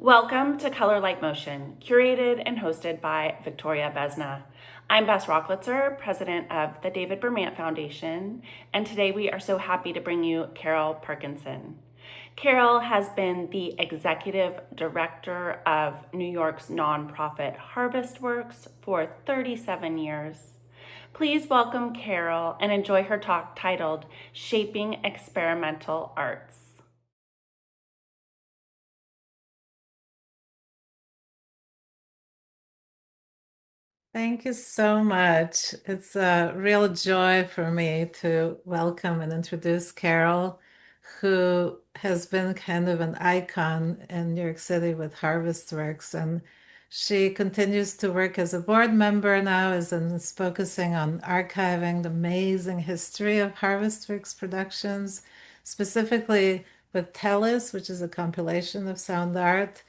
Welcome to Color Like Motion, curated and hosted by Victoria Vesna. I'm Bess Rocklitzer, president of the David Bermant Foundation, and today we are so happy to bring you Carol Parkinson. Carol has been the executive director of New York's nonprofit Harvestworks for 37 years. Please welcome Carol and enjoy her talk titled Shaping Experimental Arts. Thank you so much. It's a real joy for me to welcome and introduce Carol, who has been kind of an icon in New York City with Harvestworks. And she continues to work as a board member now, is focusing on archiving the amazing history of Harvestworks productions, specifically with TELLUS, which is a compilation of sound art.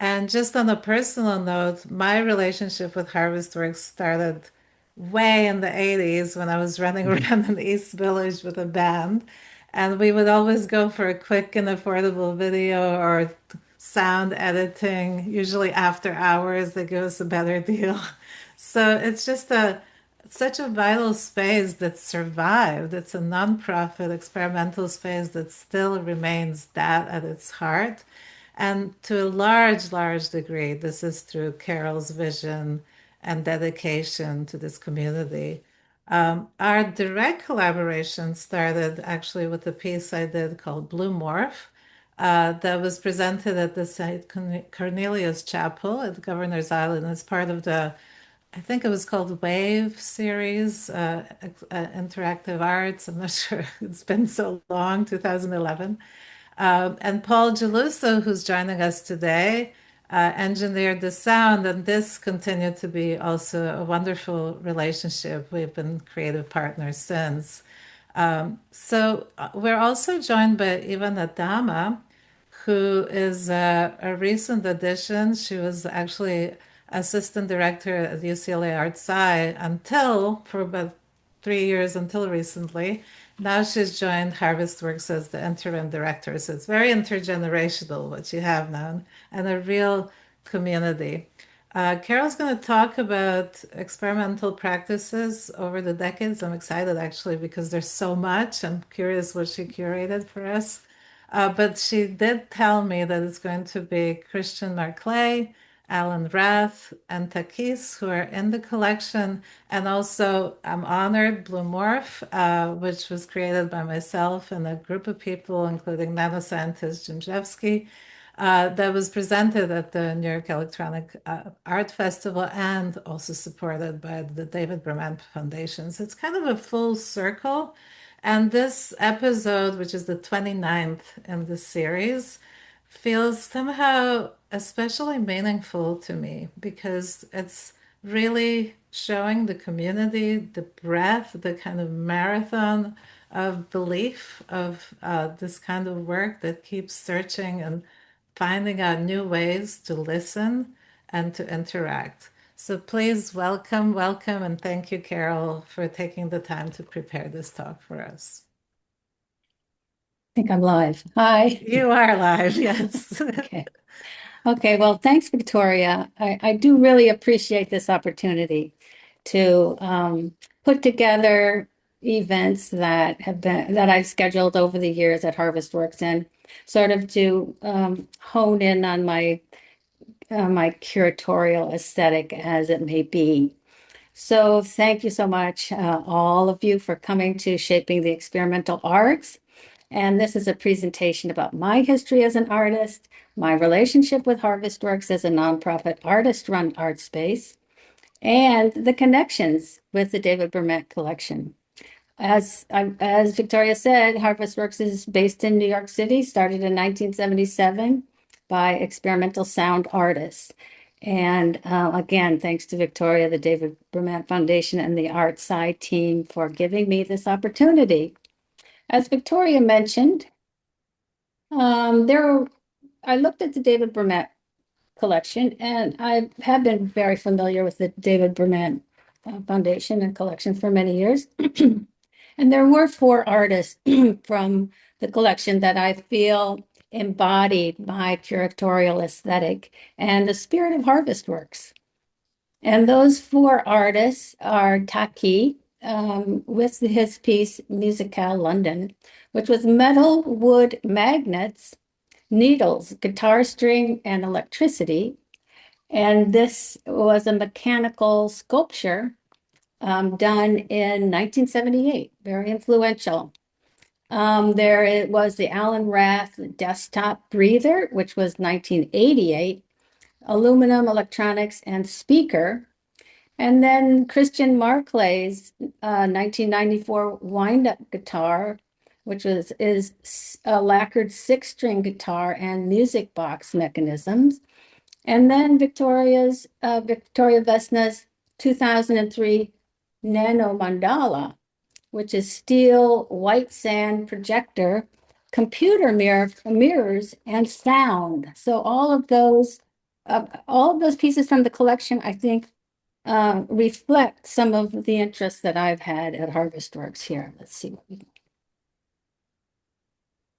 And just on a personal note, my relationship with Harvestworks started way in the 80s when I was running around in the East Village with a band. And we would always go for a quick and affordable video or sound editing, usually after hours. They give us a better deal. So it's just such a vital space that survived. It's a nonprofit experimental space that still remains that at its heart. And to a large, large degree, this is through Carol's vision and dedication to this community. Our direct collaboration started actually with a piece I did called Blue Morph that was presented at the St. Cornelius Chapel at Governor's Island as part of I think it was called Wave series, interactive arts. I'm not sure, it's been so long, 2011. And Paul Geluso, who's joining us today, engineered the sound, and this continued to be also a wonderful relationship. We've been creative partners since. We're also joined by Ivana Dama, who is a recent addition. She was actually assistant director at UCLA Arts Sci for about 3 years until recently. Now she's joined Harvestworks as the interim director. So it's very intergenerational what you have now and a real community. Carol's going to talk about experimental practices over the decades. I'm excited actually because there's so much. I'm curious what she curated for us. But she did tell me that it's going to be Christian Marclay, Alan Rath, and Takis who are in the collection. And also, I'm honored Blue Morph, which was created by myself and a group of people, including nanoscientist Jimjevsky, that was presented at the New York Electronic Art Festival and also supported by the David Bermant Foundation. So it's kind of a full circle. And this episode, which is the 29th in the series, feels somehow especially meaningful to me because it's really showing the community the breadth, the kind of marathon of belief of this kind of work that keeps searching and finding out new ways to listen and to interact. So please welcome, welcome, and thank you, Carol, for taking the time to prepare this talk for us. I think I'm live. Hi. You are live, yes. Okay. Okay, well, thanks, Victoria. I do really appreciate this opportunity to put together events that I've scheduled over the years at Harvestworks and sort of to hone in on my curatorial aesthetic as it may be. So thank you so much, all of you, for coming to Shaping the Experimental Arts. And this is a presentation about my history as an artist, my relationship with Harvestworks as a nonprofit artist-run art space, and the connections with the David Bermant collection. As Victoria said, Harvestworks is based in New York City, started in 1977 by experimental sound artists. And again, thanks to Victoria, the David Bermant Foundation, and the Art Sci team for giving me this opportunity. As Victoria mentioned, I looked at the David Bermant collection, and I have been very familiar with the David Bermant Foundation and collection for many years. And there were four artists from the collection that I feel embodied my curatorial aesthetic and the spirit of Harvestworks. And those four artists are Taki, with his piece Musicale London, which was metal wood magnets, needles, guitar string, and electricity. And this was a mechanical sculpture done in 1978, very influential. There it was the Alan Rath desktop breather, which was 1988, aluminum electronics and speaker. And then Christian Marclay's 1994 wind-up guitar, which is a lacquered six-string guitar and music box mechanisms. And then Victoria Vesna's 2003 Nano Mandala, which is steel white sand projector, computer mirrors, and sound. So all of those pieces from the collection, I think, reflect some of the interests that I've had at Harvestworks here. Let's see what we can.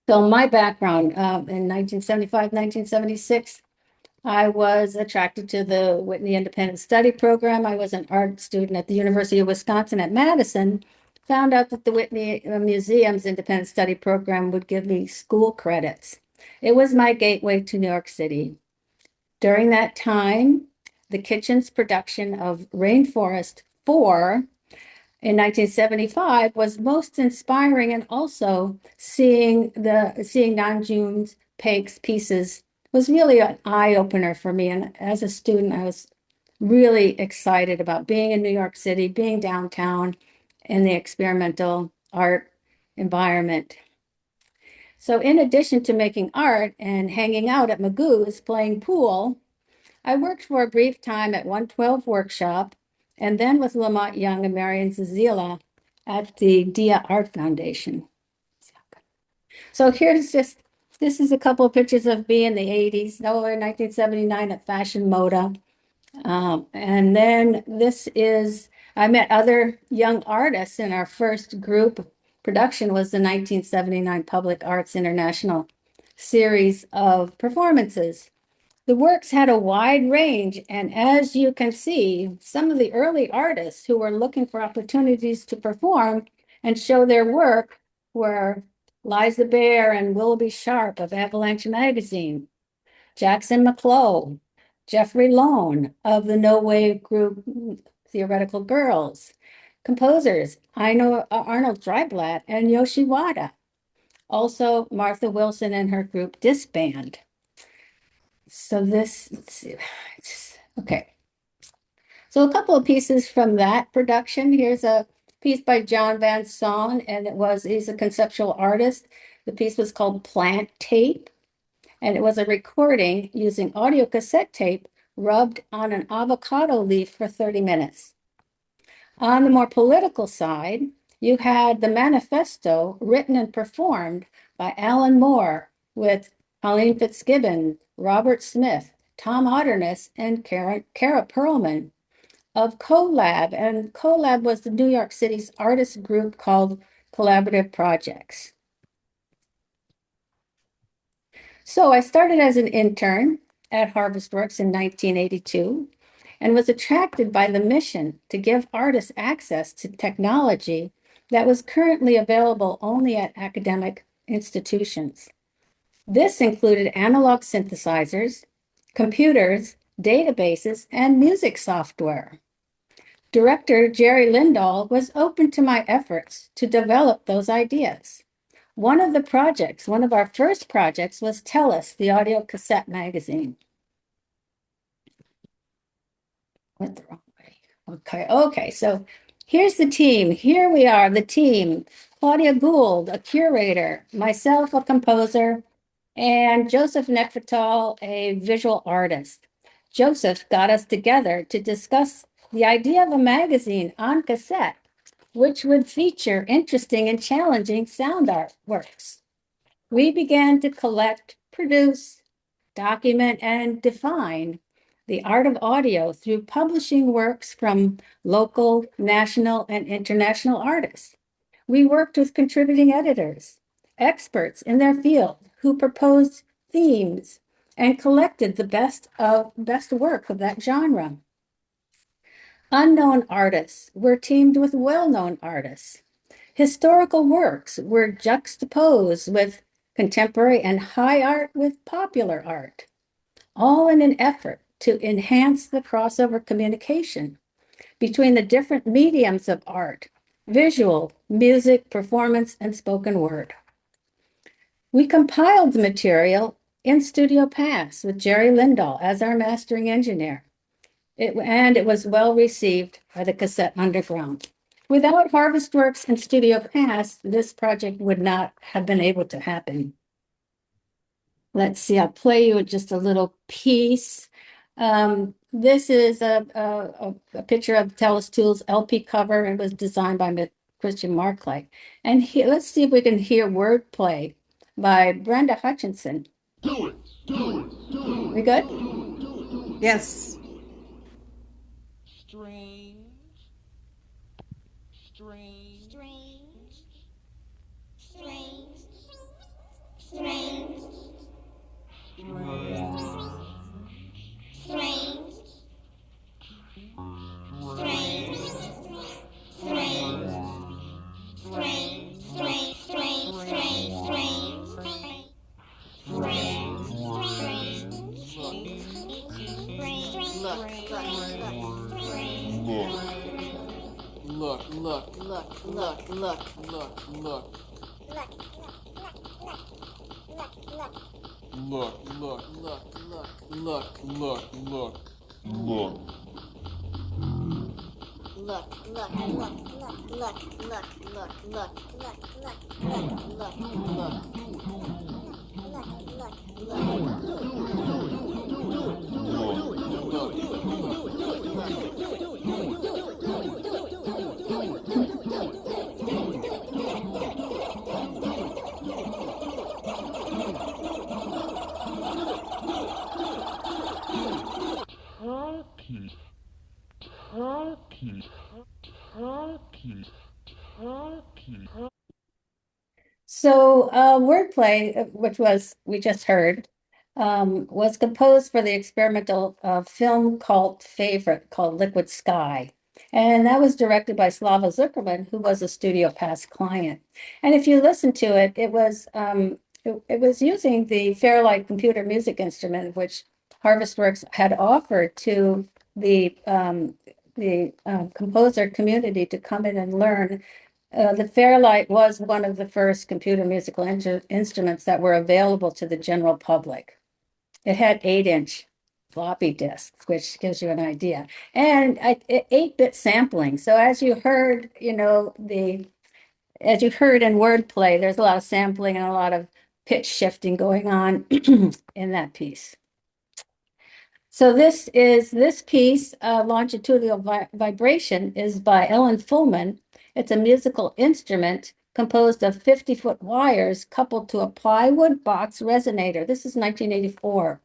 So my background in 1975, 1976, I was attracted to the Whitney Independent Study Program. I was an art student at the University of Wisconsin at Madison. Found out that the Whitney Museum's Independent Study Program would give me school credits. It was my gateway to New York City. During that time, the kitchen's production of Rainforest 4 in 1975 was most inspiring, and also seeing Nanjun Paik's pieces was really an eye-opener for me. And as a student, I was really excited about being in New York City, being downtown in the experimental art environment. So in addition to making art and hanging out at Magoo's playing pool, I worked for a brief time at 112 Workshop, and then with Lamont Young and Marion Zazila at the Dia Art Foundation. So this is a couple of pictures of me in the 80s, nowhere in 1979 at Fashion Moda. And then I met other young artists in our first group production was the 1979 Public Arts International series of performances. The works had a wide range, and as you can see, some of the early artists who were looking for opportunities to perform and show their work were Liza Bear and Willoughby Sharp of Avalanche Magazine, Jackson McClough, Jeffrey Lone of the No Wave group Theoretical Girls, composers Arnold Dreiblatt and Yoshi Wada, also Martha Wilson and her group Disband. So let's see. Okay. So a couple of pieces from that production. Here's a piece by John Van Son, and he's a conceptual artist. The piece was called Plant Tape, and it was a recording using audio cassette tape rubbed on an avocado leaf for 30 minutes. On the more political side, you had the manifesto written and performed by Alan Moore with Colleen Fitzgibbon, Robert Smith, Tom Otterness, and Kara Perlman of CoLab. And CoLab was the New York City's artist group called Collaborative Projects. So I started as an intern at Harvestworks in 1982 and was attracted by the mission to give artists access to technology that was currently available only at academic institutions. This included analog synthesizers, computers, databases, and music software. Director Jerry Lindahl was open to my efforts to develop those ideas. One of our first projects was TELLUS, the audio cassette magazine. Went the wrong way. Okay, so here's the team. Here we are, the team. Claudia Gould, a curator, myself, a composer, and Joseph Nekvital, a visual artist. Joseph got us together to discuss the idea of a magazine on cassette, which would feature interesting and challenging sound artworks. We began to collect, produce, document, and define the art of audio through publishing works from local, national, and international artists. We worked with contributing editors, experts in their field who proposed themes and collected the best work of that genre. Unknown artists were teamed with well-known artists. Historical works were juxtaposed with contemporary and high art with popular art, all in an effort to enhance the crossover communication between the different mediums of art: visual, music, performance, and spoken word. We compiled the material in Studio Pass with Jerry Lindahl as our mastering engineer. It was well received by the Cassette Underground. Without Harvestworks and Studio Pass, this project would not have been able to happen. Let's see, I'll play you just a little piece. This is a picture of TELLUS Tools LP cover. It was designed by Christian Marclay. And here, let's see if we can hear wordplay by Brenda Hutchinson. Do it, do it, do it. We good? Yes. Strange, strange, Strange, strange, strange, Look, look, look, look, look, look, look. Look, look, look, look, look, look, look. Look. So wordplay, which we just heard, was composed for the experimental film cult favorite called Liquid Sky. And that was directed by Slava Zuckerman, who was a Studio Pass client. And if you listen to it, it was using the Fairlight computer music instrument, which Harvestworks had offered to the composer community to come in and learn. The Fairlight was one of the first computer musical instruments that were available to the general public. It had 8-inch floppy disks, which gives you an idea, and 8-bit sampling. So as you heard, as you heard in wordplay, there's a lot of sampling and a lot of pitch shifting going on in that piece. So this piece, Longitudinal Vibration, is by Ellen Fullman. It's a musical instrument composed of 50-foot wires coupled to a plywood box resonator. This is 1984.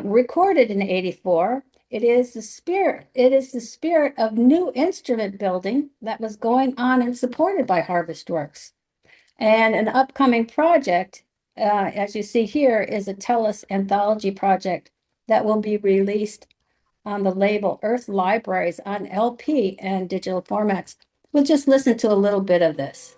Recorded in 84. It is the spirit of new instrument building that was going on and supported by Harvestworks. And an upcoming project, as you see here, is a TELLUS anthology project that will be released on the label Earth Libraries on LP and digital formats. We'll just listen to a little bit of this.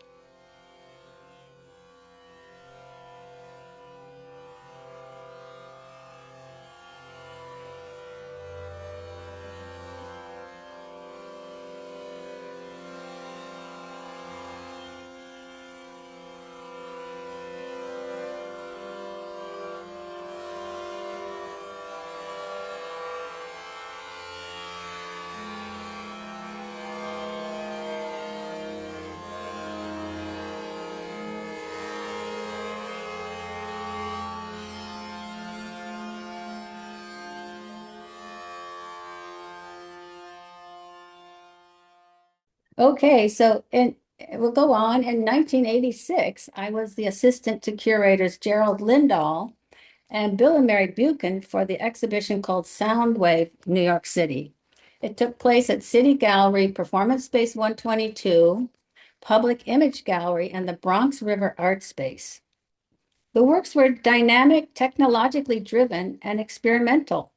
Okay, so we'll go on. In 1986, I was the assistant to curators Gerald Lindahl and Bill and Mary Buchan for the exhibition called SoundWave New York City. It took place at City Gallery, Performance Space 122, Public Image Gallery, and the Bronx River Art Space. The works were dynamic, technologically driven, and experimental.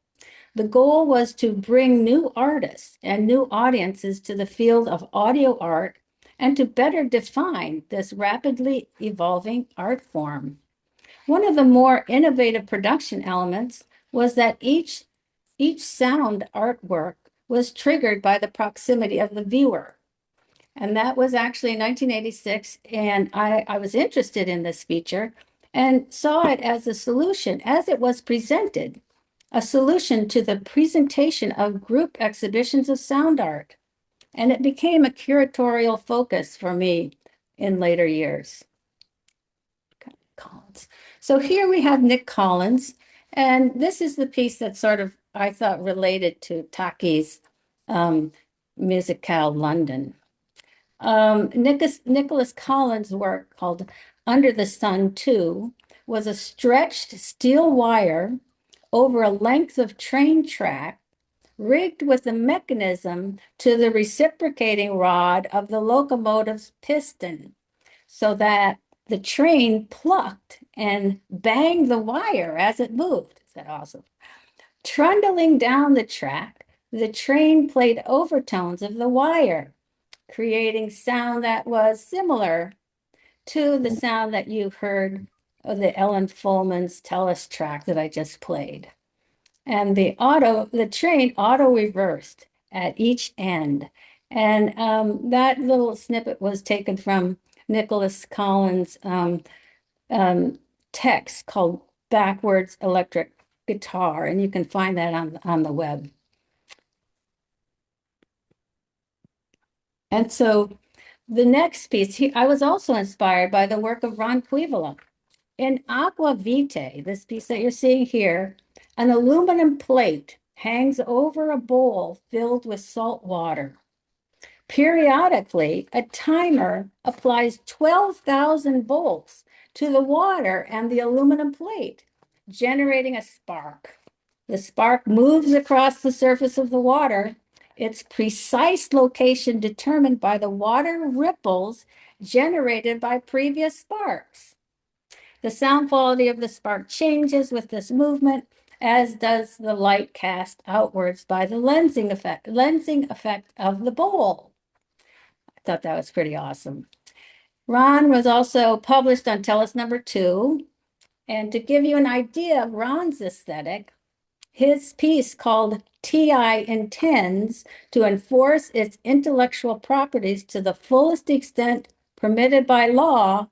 The goal was to bring new artists and new audiences to the field of audio art and to better define this rapidly evolving art form. One of the more innovative production elements was that each sound artwork was triggered by the proximity of the viewer. And that was actually in 1986. And I was interested in this feature and saw it as a solution, as it was presented, a solution to the presentation of group exhibitions of sound art. And it became a curatorial focus for me in later years. Collins. So here we have Nick Collins, and this is the piece that sort of, I thought, related to Taki's Musicale London. Nicholas Collins' work called Under the Sun 2 was a stretched steel wire over a length of train track rigged with a mechanism to the reciprocating rod of the locomotive's piston so that the train plucked and banged the wire as it moved. Is that awesome? Trundling down the track, the train played overtones of the wire, creating sound that was similar to the sound that you heard of the Ellen Fullman's TELLUS track that I just played. And the train auto-reversed at each end. And that little snippet was taken from Nicholas Collins' text called Backwards Electric Guitar, and you can find that on the web. And so the next piece, I was also inspired by the work of Ron Quivola. In Aqua Vitae, this piece that you're seeing here, an aluminum plate hangs over a bowl filled with salt water. Periodically, a timer applies 12,000 volts to the water and the aluminum plate, generating a spark. The spark moves across the surface of the water, its precise location determined by the water ripples generated by previous sparks. The sound quality of the spark changes with this movement, as does the light cast outwards by the lensing effect of the bowl. I thought that was pretty awesome. Ron was also published on TELLUS number 2. And to give you an idea of Ron's aesthetic, his piece called TI intends to enforce its intellectual properties to the fullest extent permitted by law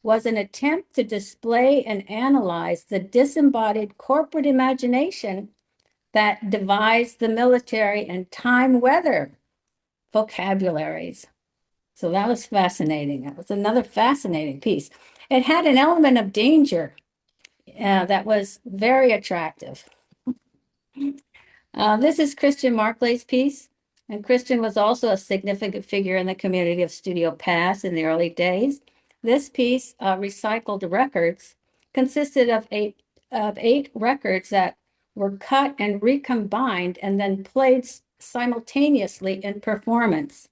was an attempt to display and analyze the disembodied corporate imagination that devised the military and time weather vocabularies. So that was fascinating. That was another fascinating piece. It had an element of danger that was very attractive. This is Christian Marclay's piece. And Christian was also a significant figure in the community of Studio Pass in the early days. This piece, Recycled Records, consisted of eight records that were cut and recombined and then played simultaneously in performance.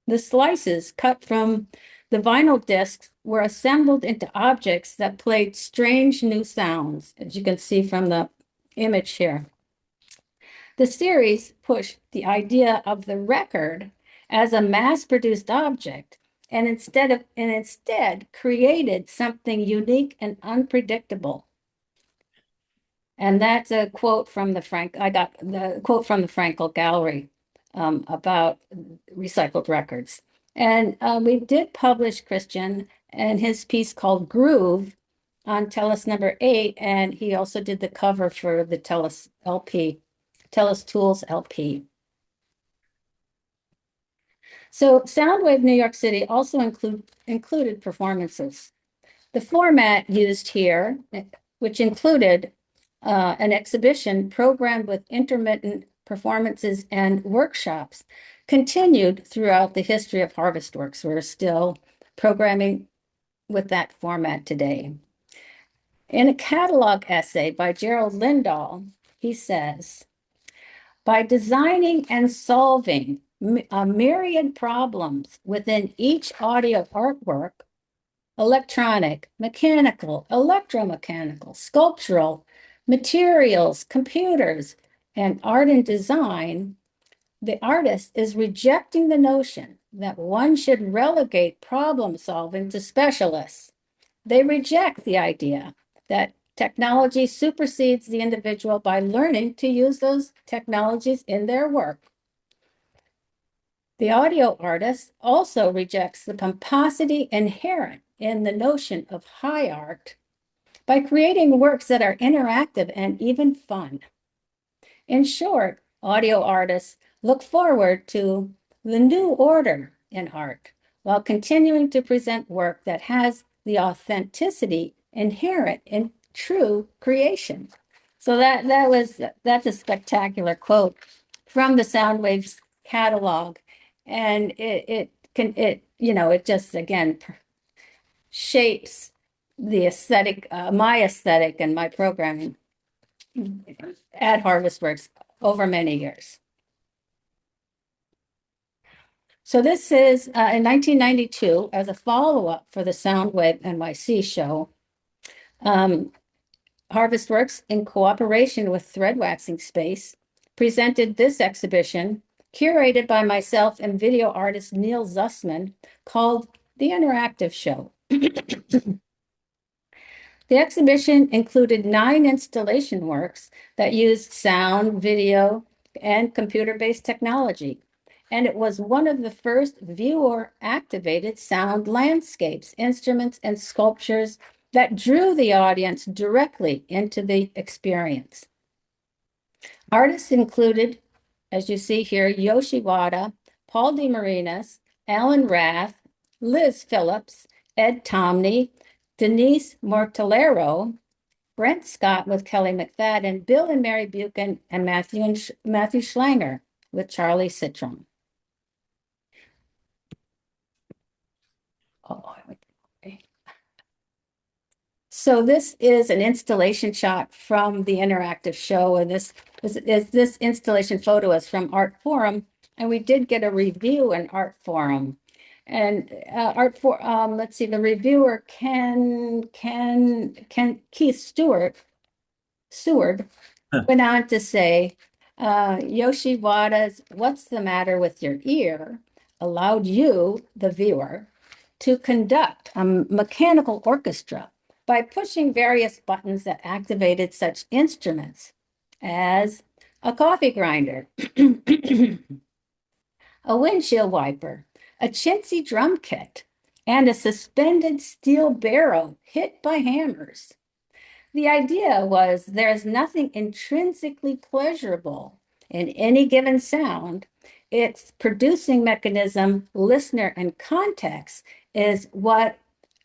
The slices cut from the vinyl discs were assembled into objects that played strange new sounds, as you can see from the image here. The series pushed the idea of the record as a mass-produced object and instead created something unique and unpredictable. And that's a quote from I got the quote from the Frankel Gallery about recycled records. And we did publish Christian and his piece called Groove on TELLUS number 8, and he also did the cover for the TELLUS LP, TELLUS Tools LP. So SoundWave New York City also included performances. The format used here, which included an exhibition programmed with intermittent performances and workshops, continued throughout the history of Harvestworks. We're still programming with that format today. In a catalog essay by Gerald Lindahl, he says, by designing and solving a myriad problems within each audio artwork, electronic, mechanical, electromechanical, sculptural, materials, computers, and art and design, the artist is rejecting the notion that one should relegate problem solving to specialists. They reject the idea that technology supersedes the individual by learning to use those technologies in their work. The audio artist also rejects the pomposity inherent in the notion of high art by creating works that are interactive and even fun. In short, audio artists look forward to the new order in art while continuing to present work that has the authenticity inherent in true creation. So that's a spectacular quote from the SoundWaves catalog, and it just again shapes the aesthetic, my aesthetic and my programming at Harvestworks over many years. So this is in 1992, as a follow-up for the SoundWave NYC show, Harvestworks, in cooperation with Thread Waxing Space, presented this exhibition, curated by myself and video artist Neil Zussman, called The Interactive Show. The exhibition included 9 installation works that used sound, video, and computer-based technology. And it was one of the first viewer-activated sound landscapes, instruments, and sculptures that drew the audience directly into the experience. Artists included, as you see here, Yoshi Wada, Paul DeMarinis, Alan Rath, Liz Phillips, Ed Tomney, Denise Mortellero, Brent Scott with Kelly McFadden, Bill and Mary Buchan, and Matthew Schlanger with Charlie Citron. So this is an installation shot from the interactive show, and this installation photo is from Art Forum, and we did get a review in Art Forum. And let's see, the reviewer Keith Seward went on to say, Yoshi Wada's "What's the Matter with Your Ear" allowed you, the viewer, to conduct a mechanical orchestra by pushing various buttons that activated such instruments as a coffee grinder, a windshield wiper, a chintzy drum kit, and a suspended steel barrow hit by hammers. The idea was there's nothing intrinsically pleasurable in any given sound. Its producing mechanism, listener, and context is what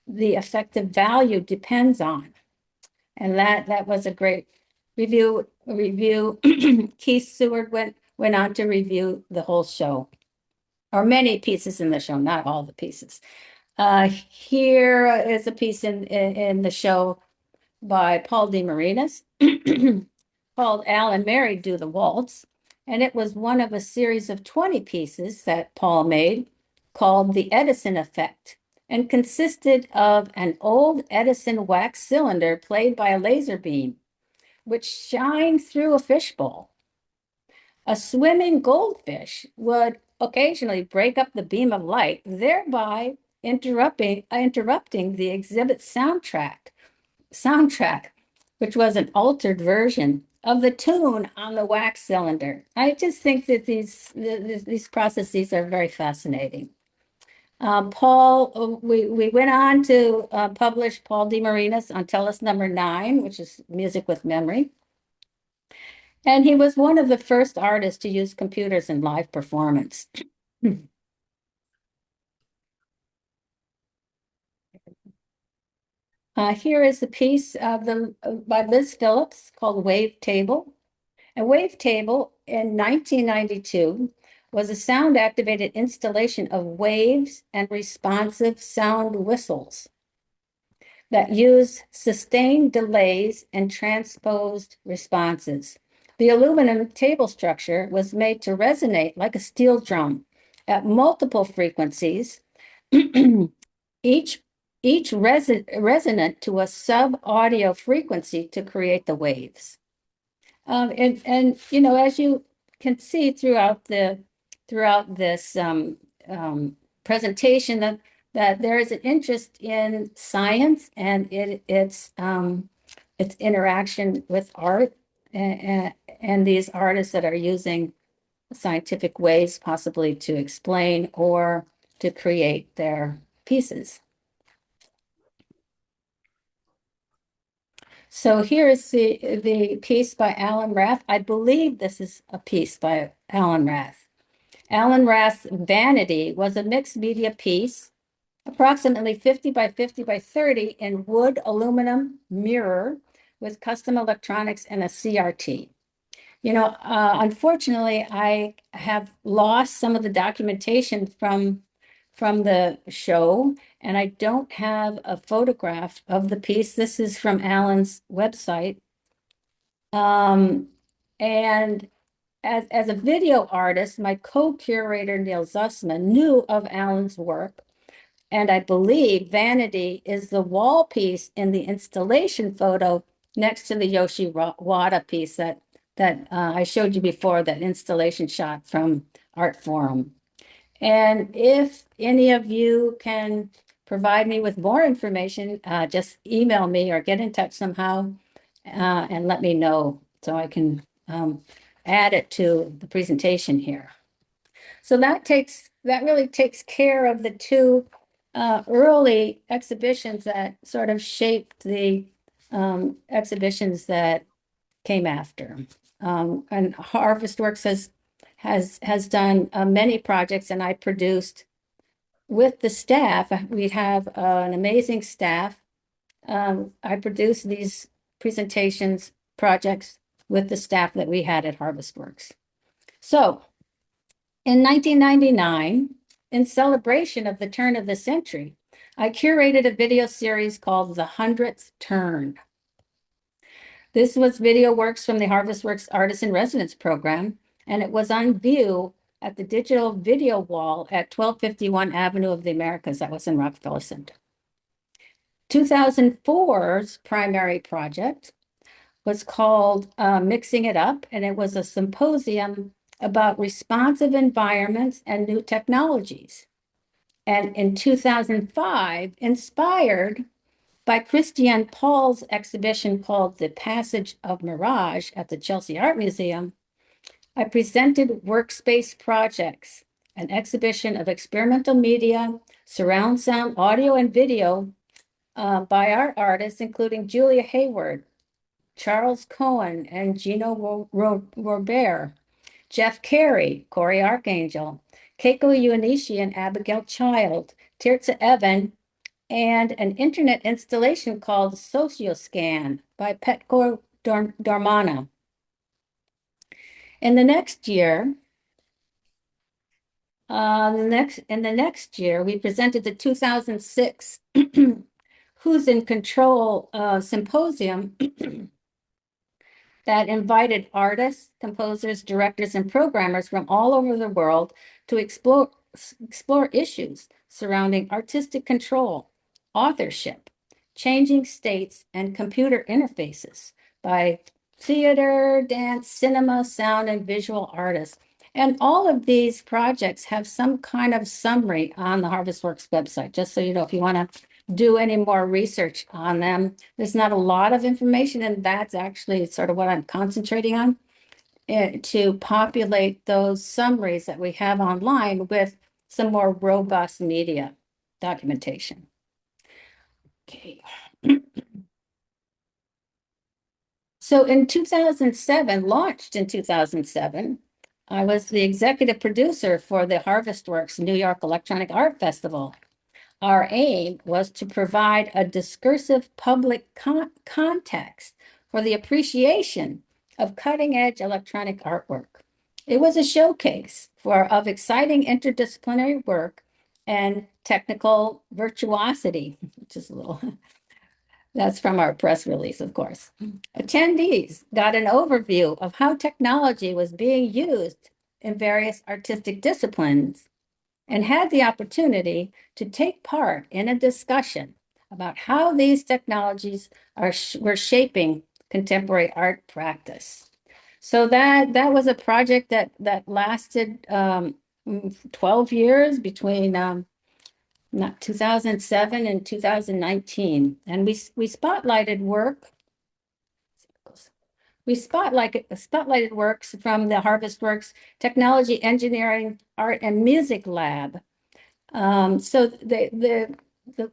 the effective value depends on. And that was a great review. Keith Seward went on to review the whole show, or many pieces in the show, not all the pieces. Here is a piece in the show by Paul DeMarinis called Al and Mary Do the Waltz. And it was one of a series of 20 pieces that Paul made called The Edison Effect, and consisted of an old Edison wax cylinder played by a laser beam, which shined through a fishbowl. A swimming goldfish would occasionally break up the beam of light, thereby interrupting the exhibit soundtrack, which was an altered version of the tune on the wax cylinder. I just think that these processes are very fascinating. Paul, we went on to publish Paul DeMarinis on TELLUS number 9, which is Music with Memory. And he was one of the first artists to use computers in live performance. Here is a piece by Liz Phillips called Wavetable. A Wavetable in 1992 was a sound-activated installation of waves and responsive sound whistles that use sustained delays and transposed responses. The aluminum table structure was made to resonate like a steel drum at multiple frequencies, each each resonant to a sub-audio frequency to create the waves. And you know, as you can see throughout this presentation, that there is an interest in science and its interaction with art, and these artists that are using scientific ways possibly to explain or to create their pieces. So here is the piece by Alan Rath. I believe this is a piece by Alan Rath. Alan Rath's Vanity was a mixed media piece, approximately 50 by 50 by 30 in wood aluminum mirror with custom electronics and a CRT. You know, unfortunately, I have lost some of the documentation from the show, and I don't have a photograph of the piece. This is from Alan's website. And as a video artist, my co-curator, Neil Zussman, knew of Alan's work. And I believe Vanity is the wall piece in the installation photo next to the Yoshi Wada piece that I showed you before, that installation shot from Art Forum. And if any of you can provide me with more information, just email me or get in touch somehow and let me know so I can add it to the presentation here. So that really takes care of the two early exhibitions that sort of shaped the exhibitions that came after. And Harvestworks has done many projects, and I produced with the staff. We have an amazing staff. I produced these presentations projects with the staff that we had at Harvestworks. So in 1999, in celebration of the turn of the century, I curated a video series called The 100th Turn. This was video works from the Harvestworks Artist in Residence program, and it was on view at the digital video wall at 1251 Avenue of the Americas. That was in Rockefeller Center. 2004's primary project was called Mixing It Up, and it was a symposium about responsive environments and new technologies. And in 2005, inspired by Christian Paul's exhibition called The Passage of Mirage at the Chelsea Art Museum, I presented Workspace Projects, an exhibition of experimental media, surround sound, audio, and video by art artists, including Julia Hayward, Charles Cohen, and Gino Robert, Jeff Carey, Corey Archangel, Keiko Iwanishi and Abigail Child, Tirza Evan, and an internet installation called Socioscan by Petko Dormana. In the next year, we presented the 2006 Who's in Control symposium that invited artists, composers, directors, and programmers from all over the world to explore issues surrounding artistic control, authorship, changing states, and computer interfaces by theater, dance, cinema, sound, and visual artists. And all of these projects have some kind of summary on the Harvestworks website, just so you know, if you want to do any more research on them. There's not a lot of information, and that's actually sort of what I'm concentrating on, to populate those summaries that we have online with some more robust media documentation. Okay. So in 2007, launched in 2007, I was the executive producer for the Harvestworks New York Electronic Art Festival. Our aim was to provide a discursive public context for the appreciation of cutting-edge electronic artwork. It was a showcase of exciting interdisciplinary work and technical virtuosity, which is a little, that's from our press release, of course. Attendees got an overview of how technology was being used in various artistic disciplines and had the opportunity to take part in a discussion about how these technologies were shaping contemporary art practice. So that was a project that lasted 12 years between 2007 and 2019, and we spotlighted work. We spotlighted works from the Harvestworks Technology, Engineering, Art, and Music Lab. So the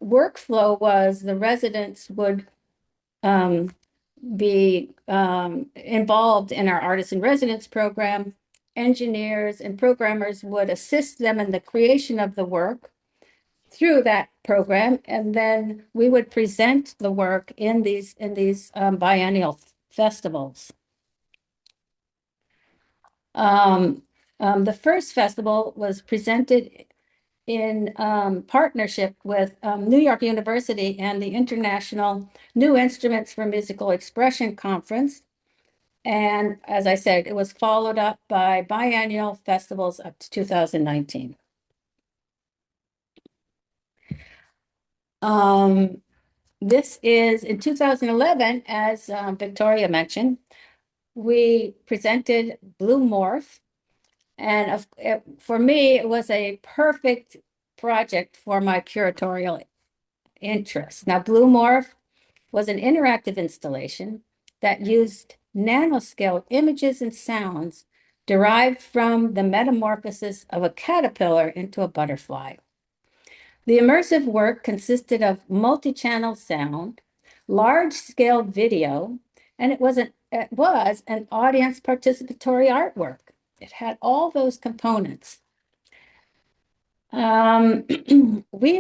workflow was the residents would be involved in our artist in residence program. Engineers and programmers would assist them in the creation of the work through that program, and then we would present the work in these biennial festivals. The first festival was presented in partnership with New York University and the International New Instruments for Musical Expression Conference. And as I said, it was followed up by biennial festivals up to 2019. This is in 2011, as Victoria mentioned, we presented Blue Morph. And for me, it was a perfect project for my curatorial interest. Now, Blue Morph was an interactive installation that used nanoscale images and sounds derived from the metamorphosis of a caterpillar into a butterfly. The immersive work consisted of multi-channel sound, large-scale video, and it was an audience participatory artwork. It had all those components. We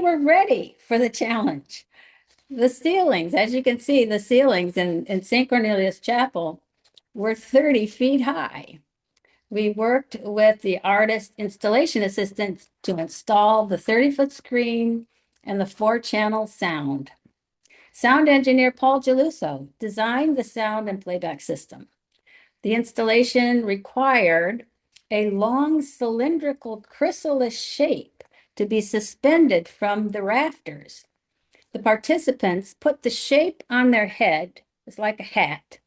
were ready for the challenge. The ceilings, as you can see, the ceilings in St. Cornelius Chapel were 30 feet high. We worked with the artist installation assistant to install the 30-foot screen and the 4-channel sound. Sound engineer Paul Geluso designed the sound and playback system. The installation required a long cylindrical chrysalis shape to be suspended from the rafters. The participants put the shape on their head, it's like a hat,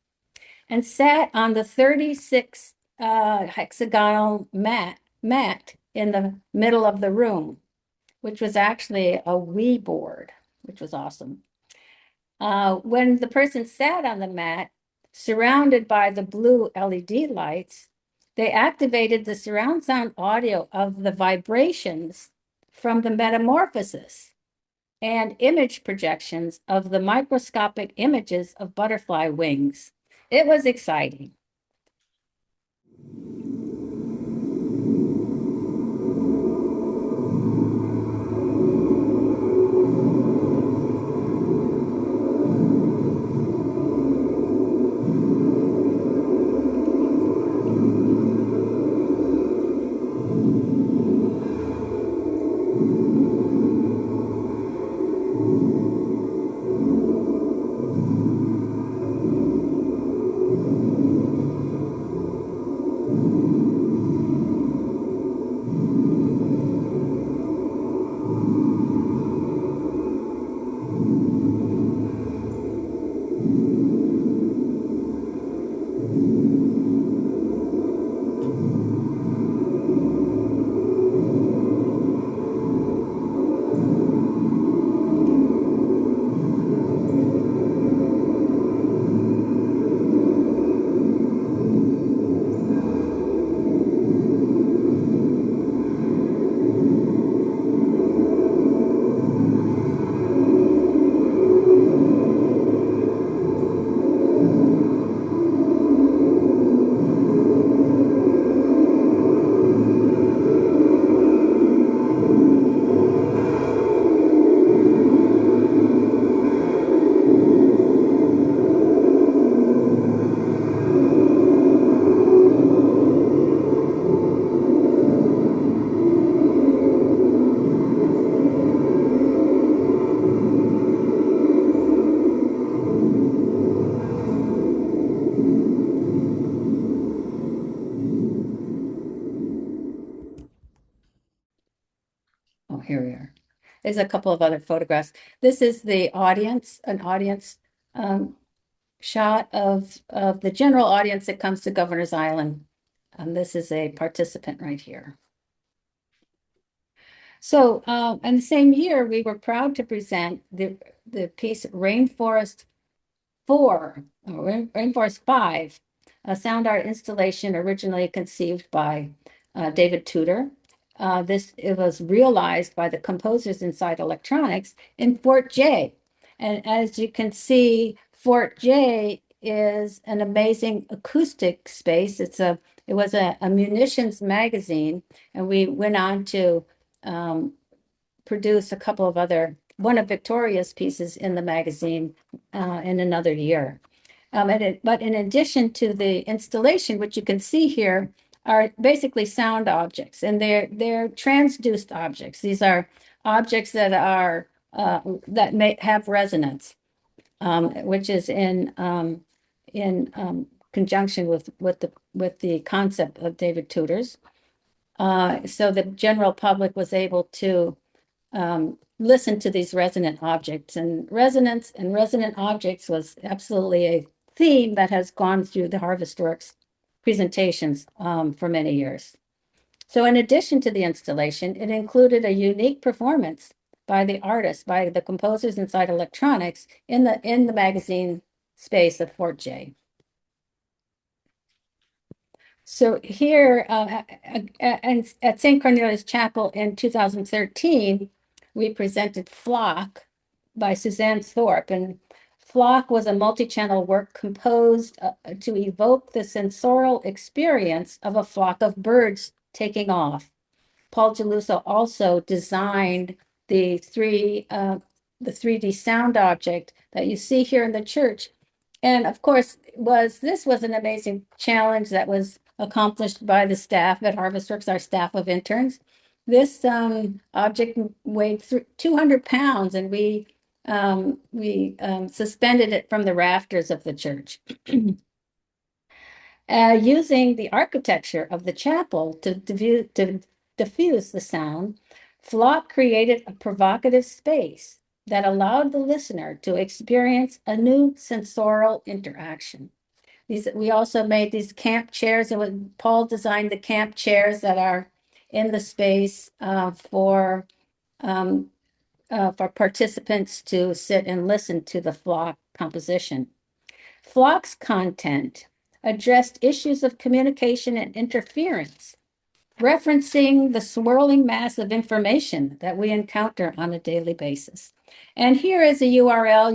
and sat on the 36 hexagonal mat in the middle of the room, which was actually a Wii board, which was awesome. When the person sat on the mat, surrounded by the blue LED lights, they activated the surround sound audio of the vibrations from the metamorphosis and image projections of the microscopic images of butterfly wings. It was exciting. is a couple of other photographs. This is the audience, an audience shot of the general audience that comes to Governor's Island. This is a participant right here. So in the same year, we were proud to present the piece Rainforest 4, or Rainforest 5, a sound art installation originally conceived by David Tudor. It was realized by the composers inside electronics in Fort J. And as you can see, Fort J is an amazing acoustic space. It was a munitions magazine, and we went on to produce a couple of one of Victoria's pieces in the magazine in another year. But in addition to the installation, which you can see here, are basically sound objects, and they're transduced objects. These are objects that are that may have resonance, which is in conjunction with the concept of David Tudor's. So the general public was able to listen to these resonant objects, and resonance and resonant objects was absolutely a theme that has gone through the Harvestworks presentations for many years. So in addition to the installation, it included a unique performance by the artists, by the composers inside electronics in the magazine space of Fort J. So here at St. Cornelius Chapel in 2013, we presented Flock by Suzanne Thorpe. And Flock was a multi-channel work composed to evoke the sensorial experience of a flock of birds taking off. Paul Geluso also designed the 3D sound object that you see here in the church. And of course, this was an amazing challenge that was accomplished by the staff at Harvestworks, our staff of interns. This object weighed 200 pounds, and we suspended it from the rafters of the church. Using the architecture of the chapel to diffuse the sound, Flock created a provocative space that allowed the listener to experience a new sensorial interaction. We also made these camp chairs, and Paul designed the camp chairs that are in the space for participants to sit and listen to the Flock composition. Flock's content addressed issues of communication and interference, referencing the swirling mass of information that we encounter on a daily basis. And here is a URL.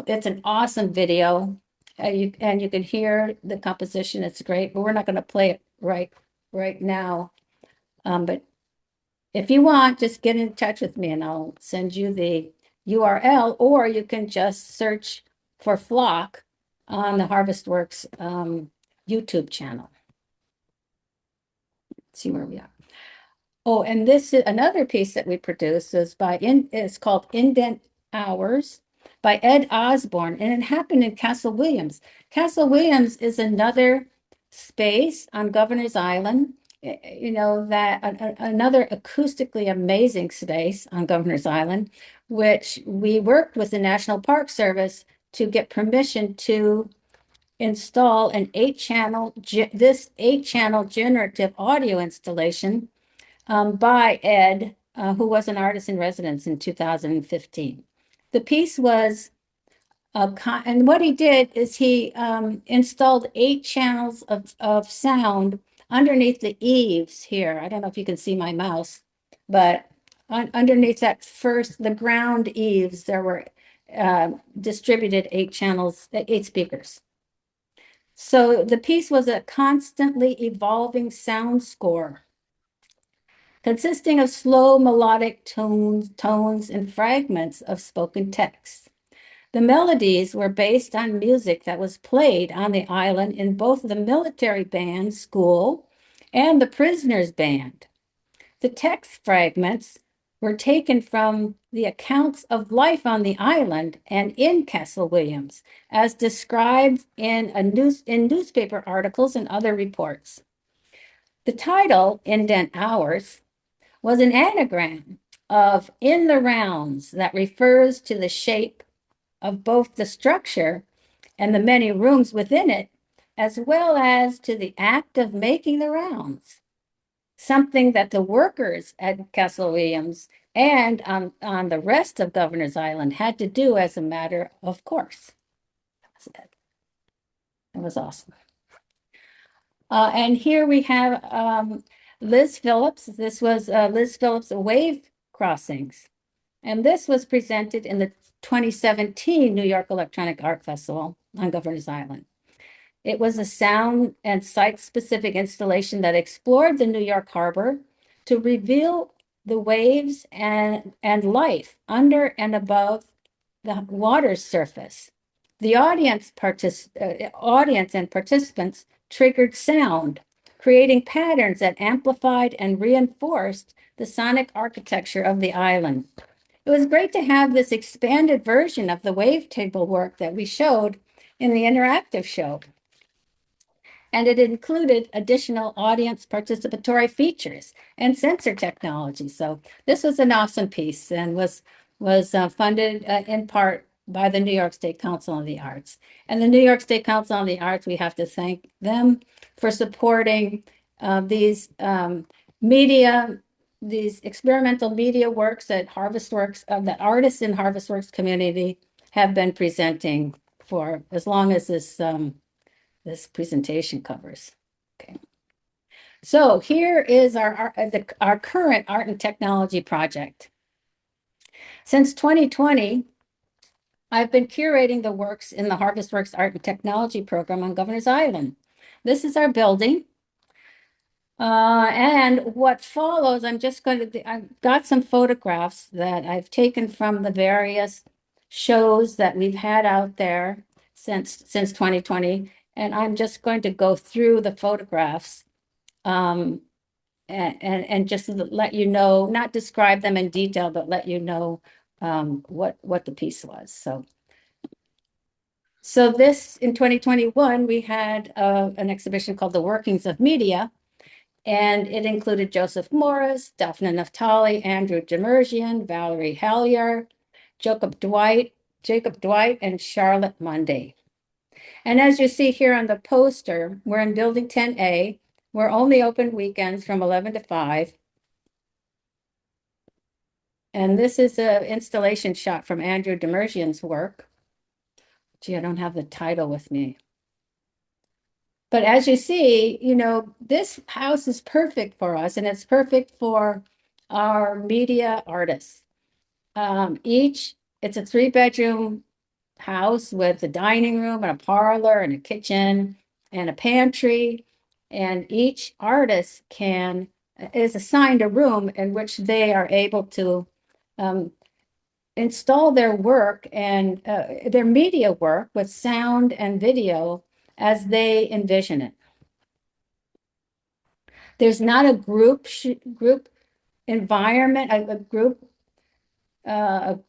It's an awesome video, and you can hear the composition. It's great, but we're not going to play it right now. But if you want, just get in touch with me, and I'll send you the URL, or you can just search for Flock on the Harvestworks YouTube channel. Let's see where we are. Oh, and this is another piece that we produced it's called Indent Hours by Ed Osborne, and it happened in Castle Williams. Castle Williams is another space on Governor's Island, another acoustically amazing space on Governor's Island, which we worked with the National Park Service to get permission to install an 8-channel generative audio installation by Ed, who was an artist in residence in 2015. The piece was, and what he did is he installed 8 channels of sound underneath the eaves here. I don't know if you can see my mouse, but underneath the ground eaves, there were distributed 8 channels, 8 speakers. So the piece was a constantly evolving sound score consisting of slow melodic tones and fragments of spoken text. The melodies were based on music that was played on the island in both the military band school and the prisoners band. The text fragments were taken from the accounts of life on the island and in Castle Williams, as described in newspaper articles and other reports. The title, Indent Hours, was an anagram of in the rounds that refers to the shape of both the structure and the many rooms within it, as well as to the act of making the rounds, something that the workers at Castle Williams and on the rest of Governor's Island had to do as a matter of course. It was awesome. And here we have Liz Phillips. This was Liz Phillips' Wave Crossings. And this was presented in the 2017 New York Electronic Art Festival on Governor's Island. It was a sound and site-specific installation that explored the New York harbor to reveal the waves and life under and above the water's surface. The audience and participants triggered sound, creating patterns that amplified and reinforced the sonic architecture of the island. It was great to have this expanded version of the wavetable work that we showed in the interactive show. And it included additional audience participatory features and sensor technology. So this was an awesome piece and was funded in part by the New York State Council on the Arts. And the New York State Council on the Arts, we have to thank them for supporting these experimental media works that Harvestworks, that artists in Harvestworks community have been presenting for as long as this presentation covers. Okay. So here is our current art and technology project. Since 2020, I've been curating the works in the Harvestworks Art and Technology program on Governor's Island. This is our building. And what follows, I've got some photographs that I've taken from the various shows that we've had out there since 2020. And I'm just going to go through the photographs and just let you know, not describe them in detail, but let you know what the piece was. So this, in 2021, we had an exhibition called The Workings of Media, and it included Joseph Morris, Daphne Naftali, Andrew Demerjian, Valerie Hallier, Jacob Dwight, and Charlotte Monday. And as you see here on the poster, we're in Building 10A. We're only open weekends from 11 to 5. And this is an installation shot from Andrew Demerjian's work. Gee, I don't have the title with me. But as you see, you know, this house is perfect for us, and it's perfect for our media artists. It's a 3-bedroom house with a dining room and a parlor and a kitchen and a pantry. And each artist is assigned a room in which they are able to install their work and their media work with sound and video as they envision it. There's not a group environment, a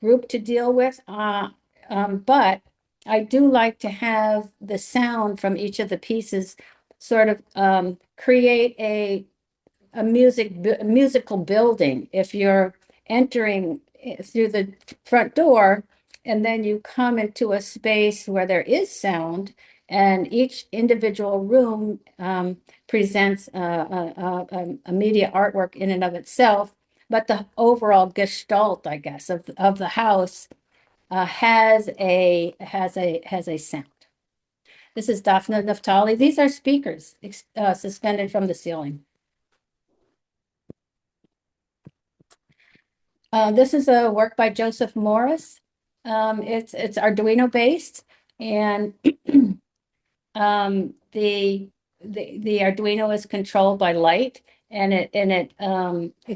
group to deal with, but I do like to have the sound from each of the pieces sort of create a musical building. If you're entering through the front door and then you come into a space where there is sound, and each individual room presents a media artwork in and of itself, but the overall gestalt, I guess, of the house has a sound. This is Daphne Naftali. These are speakers suspended from the ceiling. This is a work by Joseph Morris. It's Arduino based, and the Arduino is controlled by light, and it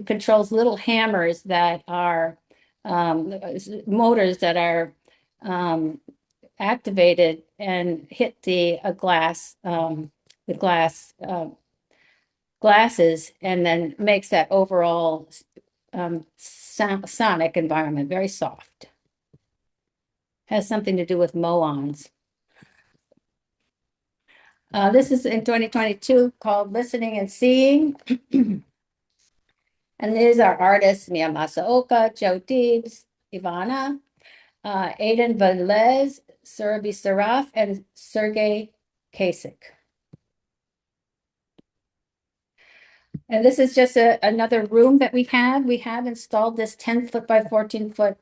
controls little hammers that are motors that are activated and hit the glasses, and then makes that overall sonic environment very soft. Has something to do with muons. This is in 2022 called Listening and Seeing. And these are artists: Mia Masaoka, Joe Deebs, Ivana, Aidan Velez, Surabhi Saraf, and Sergey Kasich. And this is just another room that we have. We have installed this 10-foot by 14-foot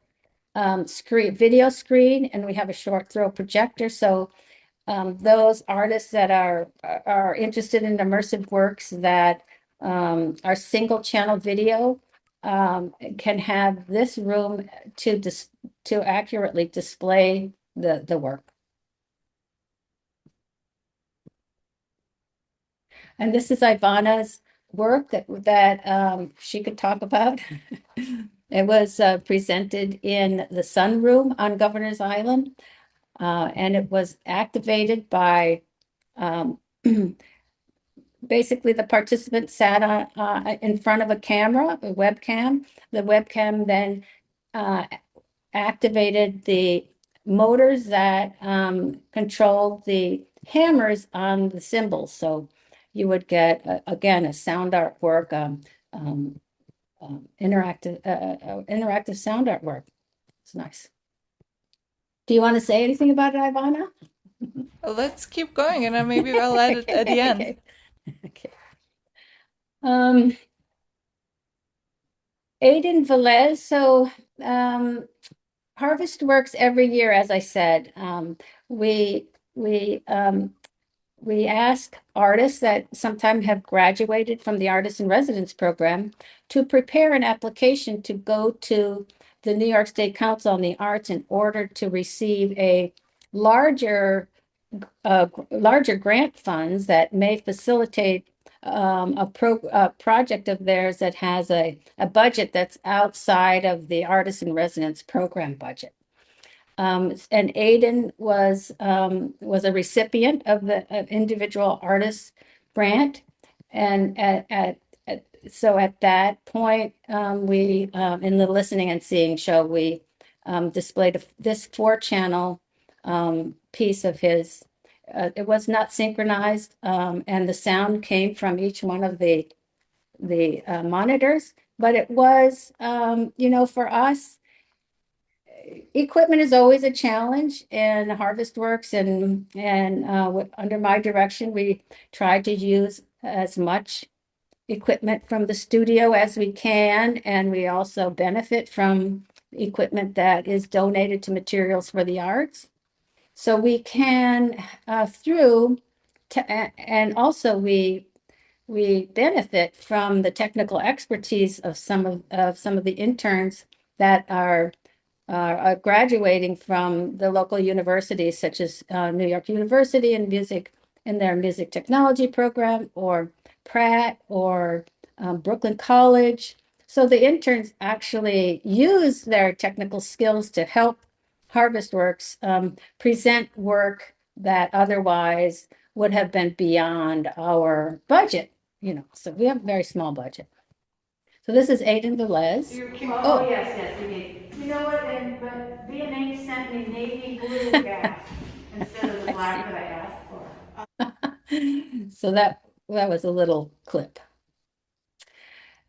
video screen, and we have a short throw projector. So those artists that are interested in immersive works that are single channel video can have this room to accurately display the work. And this is Ivana's work that she could talk about. It was presented in the Sun Room on Governor's Island, and it was activated by basically the participants sat in front of a camera, a webcam. The webcam then activated the motors that controlled the hammers on the cymbals. So you would get, again, a sound artwork, interactive sound artwork. It's nice. Do you want to say anything about it, Ivana? Let's keep going, and then maybe I'll add it at the end. Okay. Aidan Velez. So Harvestworks every year, as I said, we ask artists that sometimes have graduated from the Artist in Residence program to prepare an application to go to the New York State Council on the Arts in order to receive a larger grant funds that may facilitate a project of theirs that has a budget that's outside of the Artist in Residence program budget. And Aidan was a recipient of the individual artist grant, and so at that point, we in the listening and seeing show, we displayed this 4-channel piece of his. It was not synchronized, and the sound came from each one of the monitors, but it was, for us, equipment is always a challenge in Harvestworks, and under my direction, we try to use as much equipment from the studio as we can, and we also benefit from equipment that is donated to Materials for the Arts. So we can and also we benefit from the technical expertise of some of the interns that are graduating from the local universities, such as New York University in their music technology program, or Pratt, or Brooklyn College. So the interns actually use their technical skills to help Harvestworks present work that otherwise would have been beyond our budget. So we have a very small budget. So this is Aidan Velez. Oh, yes, we did. You know what, but B&H sent me navy blue gas instead of the black that I asked for. So that was a little clip.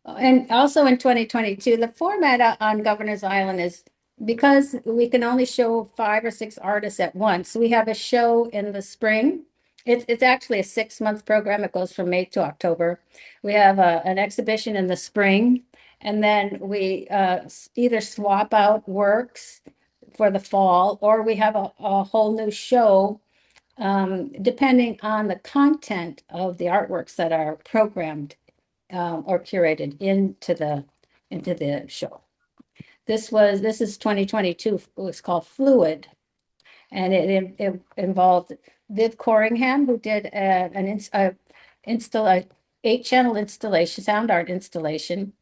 And also in 2022, the format on Governor's Island is, because we can only show 5 or 6 artists at once, we have a show in the spring. It's actually a 6-month program. It goes from May to October. We have an exhibition in the spring, and then we either swap out works for the fall, or we have a whole new show, depending on the content of the artworks that are programmed or curated into the show. This is 2022. It was called Fluid, and it involved Viv Corringham, who did an 8-channel installation, sound art installation.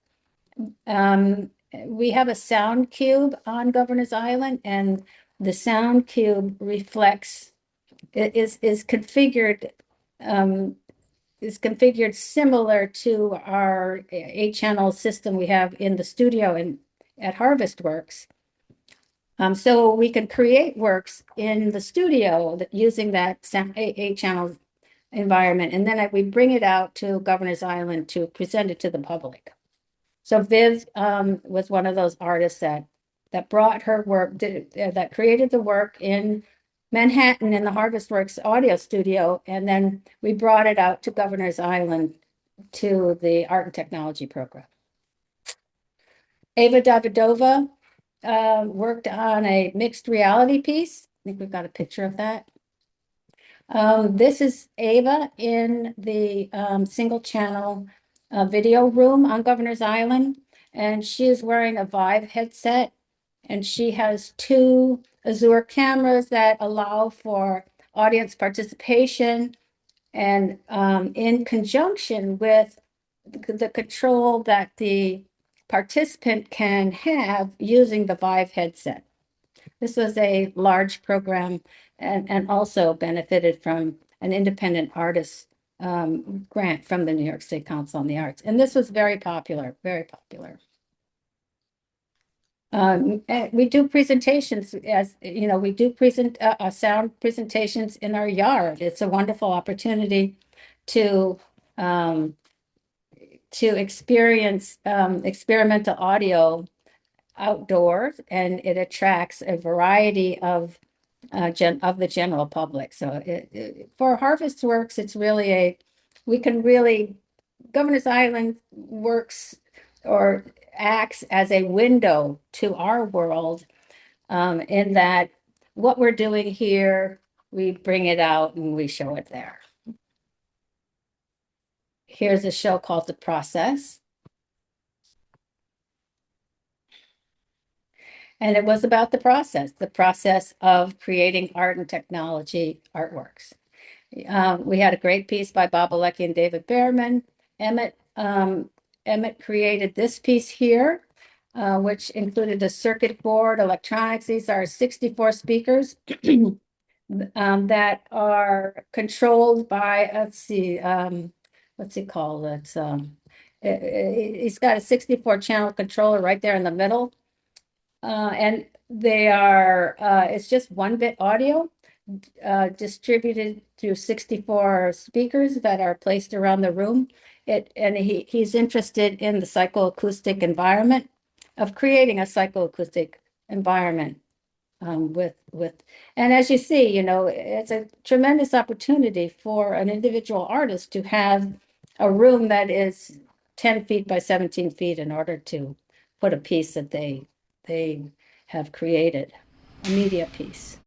We have a sound cube on Governor's Island, and the sound cube reflects, is configured similar to our 8-channel system we have in the studio at Harvestworks. So we can create works in the studio using that 8-channel environment, and then we bring it out to Governor's Island to present it to the public. So Viv was one of those artists that brought her work, that created the work in Manhattan in the Harvestworks audio studio, and then we brought it out to Governor's Island to the art and technology program. Ava Davidova worked on a mixed reality piece. I think we've got a picture of that. This is Ava in the single channel video room on Governor's Island, and she is wearing a Vive headset, and she has two Azure cameras that allow for audience participation, and in conjunction with the control that the participant can have using the Vive headset. This was a large program and also benefited from an independent artist grant from the New York State Council on the Arts. And this was very popular, very popular. And we do presentations, as you know, we do sound presentations in our yard. It's a wonderful opportunity to experience experimental audio outdoors, and it attracts a variety of the general public. So for Harvestworks, it's really Governor's Island works or acts as a window to our world, in that what we're doing here, we bring it out and we show it there. Here's a show called The Process. And it was about the process of creating art and technology artworks. We had a great piece by Bob Alecki and David Behrman. Emmett created this piece here, which included a circuit board, electronics. These are 64 speakers that are controlled by, let's see, what's it called? He's got a 64 channel controller right there in the middle. And they are, it's just 1-bit audio distributed through 64 speakers that are placed around the room. He's interested in the psychoacoustic environment, of creating a psychoacoustic environment and as you see, you know, it's a tremendous opportunity for an individual artist to have a room that is 10 feet by 17 feet in order to put a piece that they have created, a media piece.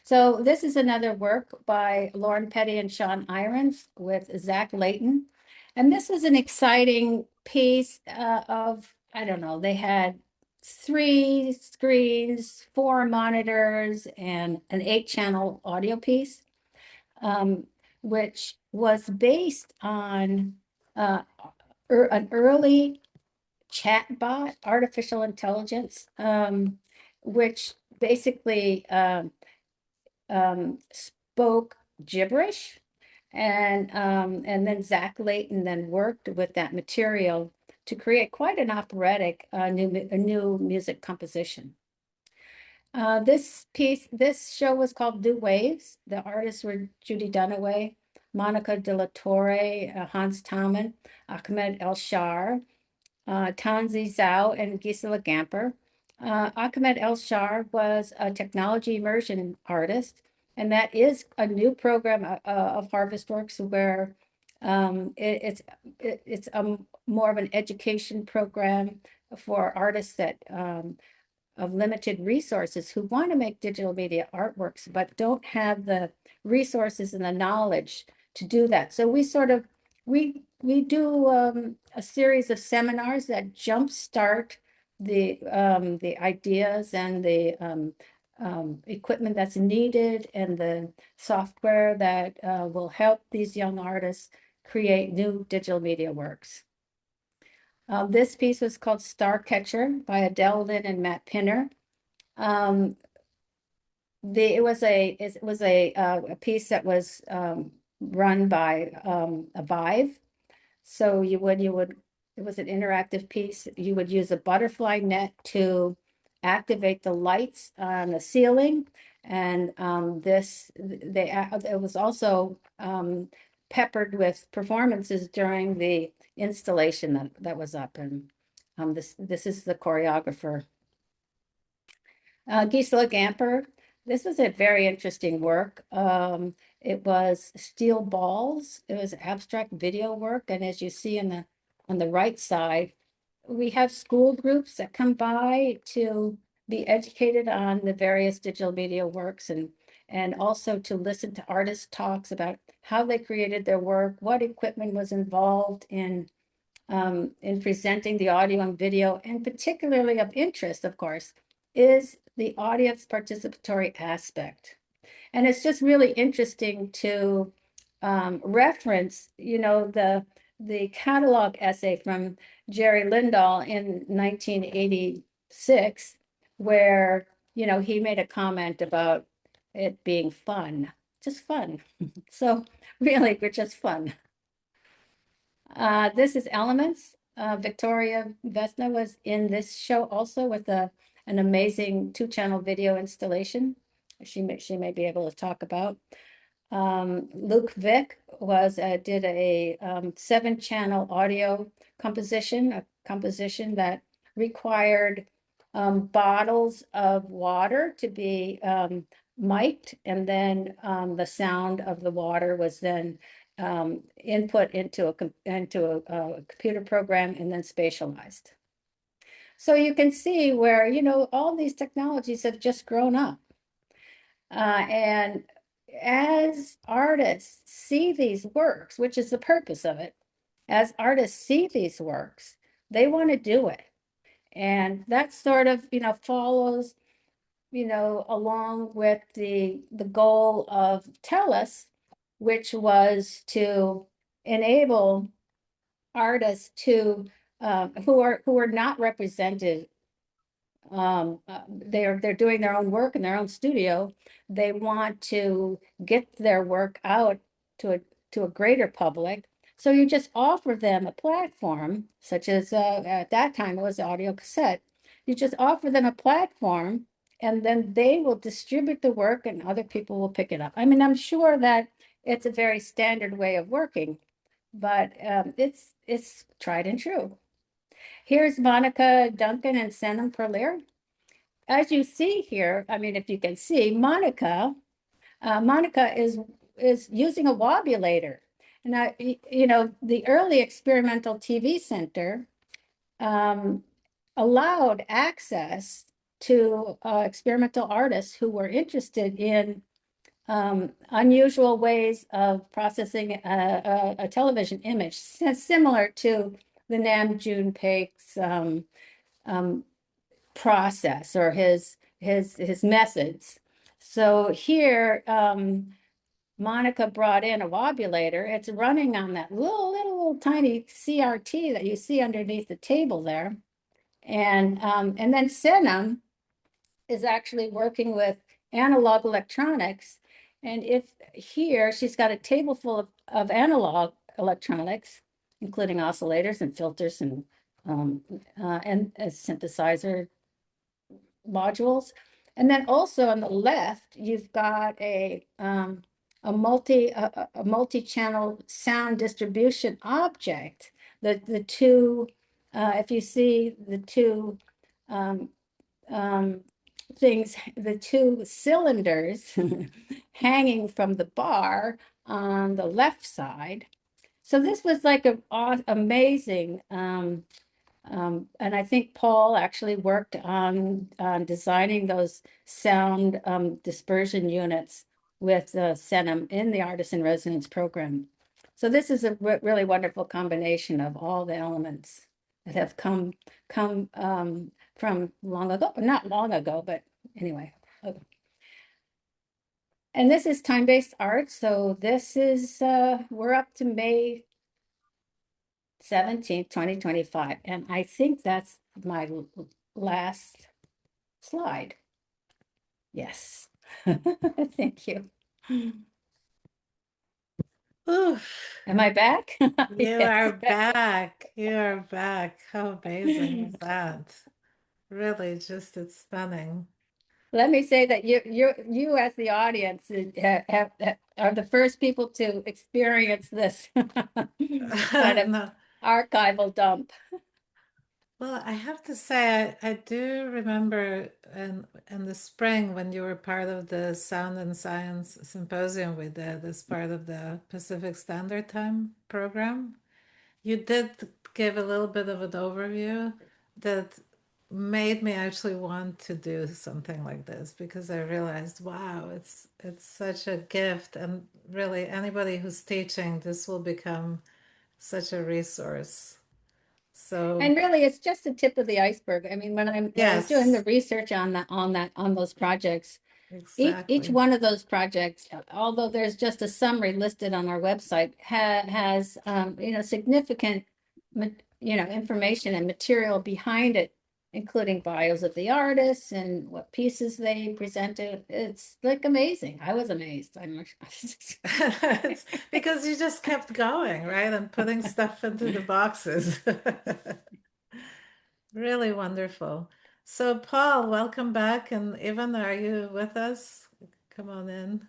So this is another work by Lauren Petty and Sean Irons with Zach Layton. And this was an exciting piece of, I don't know, they had 3 screens, 4 monitors, and an 8-channel audio piece, which was based on an early chatbot, artificial intelligence, which basically spoke gibberish, and then Zach Layton then worked with that material to create quite an operatic new music composition. This show was called Blue Waves. The artists were Judy Dunaway, Monica De La Torre, Hans Taumann, Ahmed El-Shar, Tanzi Zhao, and Gisela Gamper. Ahmed El-Shar was a technology immersion artist, and that is a new program of Harvestworks where it's more of an education program for artists that of limited resources who want to make digital media artworks but don't have the resources and the knowledge to do that. So we do a series of seminars that jumpstart the ideas and the equipment that's needed and the software that will help these young artists create new digital media works. This piece was called Starcatcher by Adele Lynn and Matt Pinner. It was a piece that was run by a Vive. So it was an interactive piece. You would use a butterfly net to activate the lights on the ceiling, and it was also peppered with performances during the installation that was up. And this is the choreographer. Gisela Gamper. This was a very interesting work. It was steel balls. It was abstract video work. And as you see on the right side, we have school groups that come by to be educated on the various digital media works and also to listen to artist talks about how they created their work, what equipment was involved in presenting the audio and video, and particularly of interest, of course, is the audience participatory aspect. And it's just really interesting to reference, the catalog essay from Jerry Lindahl in 1986, where, he made a comment about it being fun, just fun. So really, we're just fun. This is Elements. Victoria Vesna was in this show also with an amazing 2-channel video installation. She may be able to talk about. Luke Vick did a 7-channel audio composition, a composition that required bottles of water to be mic'd, and then the sound of the water was then input into a computer program and then spatialized. So you can see where, all these technologies have just grown up. And as artists see these works, which is the purpose of it, as artists see these works, they want to do it. And that sort of, follows, along with the goal of TELLUS, which was to enable artists to who are not represented. They're doing their own work in their own studio. They want to get their work out to a greater public. So you just offer them a platform, such as at that time it was audio cassette. You just offer them a platform, and then they will distribute the work and other people will pick it up. I mean, I'm sure that it's a very standard way of working, but it's tried and true. Here's Monica Duncan and Sanam Perlier. As you see here, I mean, if you can see, Monica is using a wobulator. And the early experimental TV center allowed access to experimental artists who were interested in unusual ways of processing a television image, similar to the Nam June Paik's process or his methods. So here, Monica brought in a wobulator. It's running on that little tiny CRT that you see underneath the table there. And then Sanam is actually working with analog electronics. And here she's got a table full of analog electronics, including oscillators and filters and synthesizer modules. And then also on the left, you've got a multi-channel sound distribution object. The two, if you see the two things, the two cylinders hanging from the bar on the left side. So this was like an amazing, and I think Paul actually worked on designing those sound dispersion units with Senum in the Artist in Residence program. So this is a really wonderful combination of all the elements that have come from long ago, not long ago, but anyway. Okay. And this is time-based art. So this is, we're up to May 17th, 2025. And I think that's my last slide. Yes. Thank you. Oof. Am I back? You Yes. are back. You are back. How amazing is that? Really, just it's stunning. Let me say that you as the audience are the first people to experience this kind of No. archival dump. Well, I have to say, I do remember in the spring when you were part of the Sound and Science Symposium we did as part of the Pacific Standard Time program. You did give a little bit of an overview that made me actually want to do something like this because I realized, wow, it's such a gift, and really anybody who's teaching, this will become such a resource. So, And really, it's just the tip of the iceberg. I mean, when I was doing the yes, research on those projects, each exactly. one of those projects, although there's just a summary listed on our website, has significant information and material behind it, including bios of the artists and what pieces they presented. It's like amazing. I was amazed. It's because you just kept going, right? And putting stuff into the boxes. Really wonderful. So, Paul, welcome back. And Ivan, are you with us? Come on in.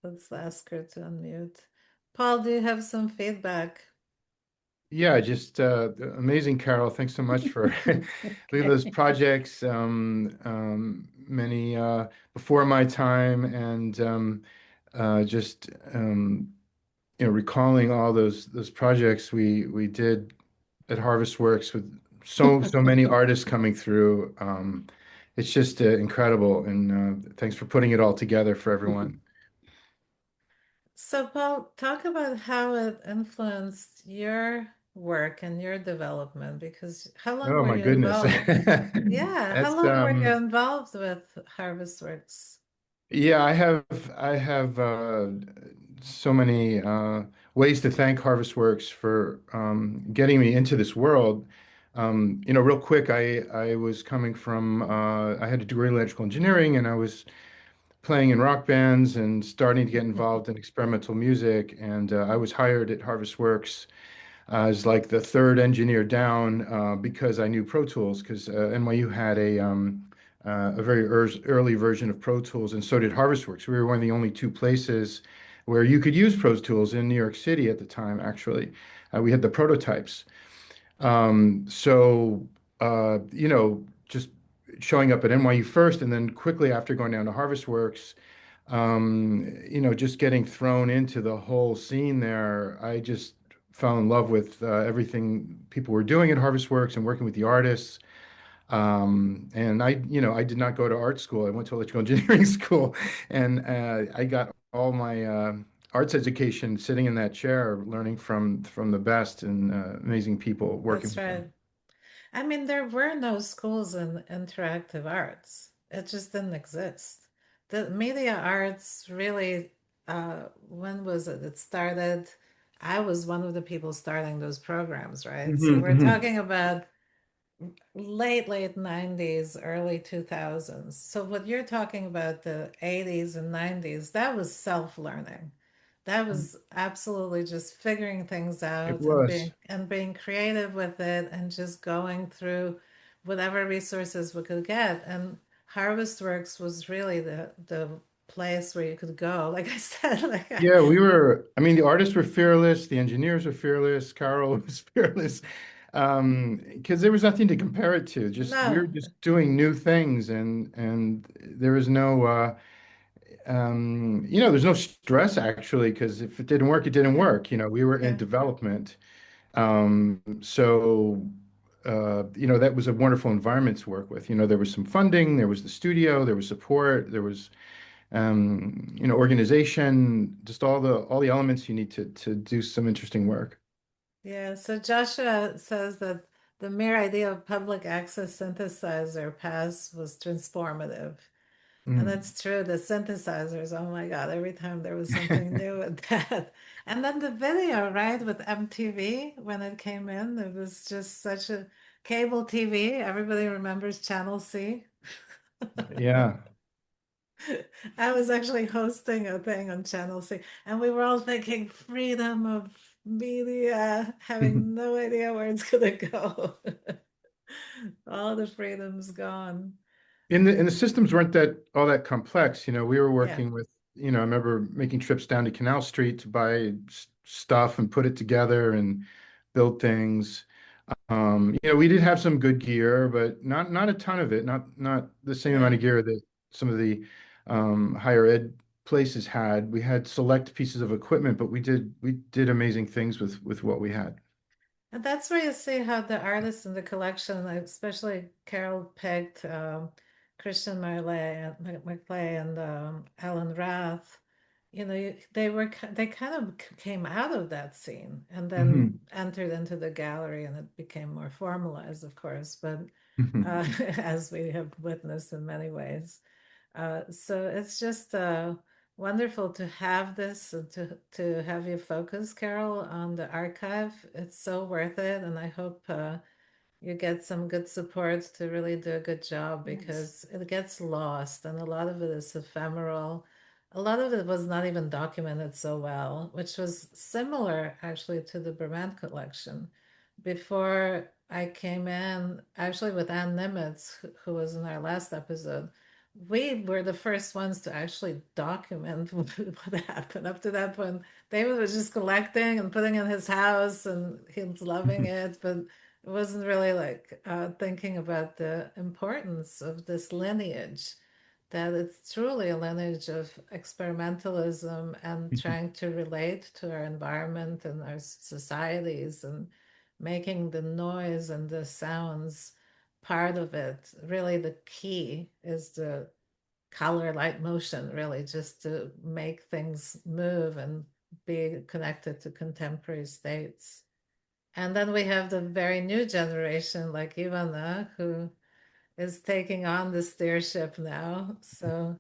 Let's ask her to unmute. Paul, do you have some feedback? Yeah, just amazing, Carol. Thanks so much for leading Okay. those projects. Many before my time, and just recalling all those projects we did at Harvestworks with so many artists coming through. It's just incredible, and thanks for putting it all together for everyone. So, Paul, talk about how it influenced your work and your development, because how long Oh were my you goodness. involved? Yeah, how That's long were you involved with Harvestworks? Yeah, I have so many ways to thank Harvestworks for getting me into this world. Real quick, I was coming from I had a degree in electrical engineering, and I was playing in rock bands and starting to get involved in experimental music. And I was hired at Harvestworks as like the third engineer down because I knew Pro Tools because NYU had a very early version of Pro Tools, and so did Harvestworks. We were one of the only two places where you could use Pro Tools in New York City at the time, actually. We had the prototypes. Just showing up at NYU first and then quickly after going down to Harvestworks, just getting thrown into the whole scene there, I just fell in love with everything people were doing at Harvestworks and working with the artists. And I did not go to art school. I went to electrical engineering school, and I got all my arts education sitting in that chair, learning from the best and amazing people, working That's with right. them. I mean, there were no schools in interactive arts. It just didn't exist. The media arts really, when was it? It started, I was one of the people starting those programs, right? So we're Hmm. talking about late 90s, early 2000s. So what you're talking about, the 80s and 90s, that was self-learning. That was absolutely just figuring things It out and was. being creative with it and just going through whatever resources we could get. And Harvestworks was really the place where you could go. Like I said, Yeah, I mean, the artists were fearless, the engineers were fearless, Carol was fearless, because there was nothing to compare it to. Just we were no, just doing new things, and there was no, there's no stress actually, because if it didn't work, it didn't yeah, work. We were in yeah. development, so that was a wonderful environment to work with. There was some funding, there was the studio, there was support, there was organization, just all the elements you need to do some interesting work. Yeah, so Joshua says that the mere idea of public access synthesizer pass was transformative. And Mm. that's true. The synthesizers, oh my God, every time there was something new with that. And then the video, right, with MTV when it came in, it was just such a cable TV. Everybody remembers Channel C. Yeah. I was actually hosting a thing on Channel C, and we were all thinking freedom of media, having no idea where it's gonna go. All the freedom's gone. And the systems weren't that all that complex. We were Yeah, working with I remember making trips down to Canal Street to buy stuff and put it together and build things. We did have some good gear, but not a ton of it. Not the same amount of gear that some of the higher ed places had. We had select pieces of equipment, but we did amazing things with what we had. And that's where you see how the artists in the collection, especially Carol picked Christian Marclay and Alan Rath. They kind of came out of that scene and then Mhm. entered into the gallery, and it became more formalized, of course, but Mhm. as we have witnessed in many ways. So it's just wonderful to have this and to have you focus, Carol, on the archive. It's so worth it, and I hope you get some good support to really do a good job, because it gets lost and a lot of it is ephemeral. A lot of it was not even documented so well, which was similar actually to the Berman collection. Before I came in, actually with Ann Nimitz, who was in our last episode, we were the first ones to actually document what happened. Up to that point, David was just collecting and putting in his house, and he was loving it, but it wasn't really like thinking about the importance of this lineage, that it's truly a lineage of experimentalism and trying to relate to our environment and our societies, and making the noise and the sounds part of it. Really, the key is the color, light, motion, really, just to make things move and be connected to contemporary states. And then we have the very new generation, like Ivana, who is taking on the steership now. So,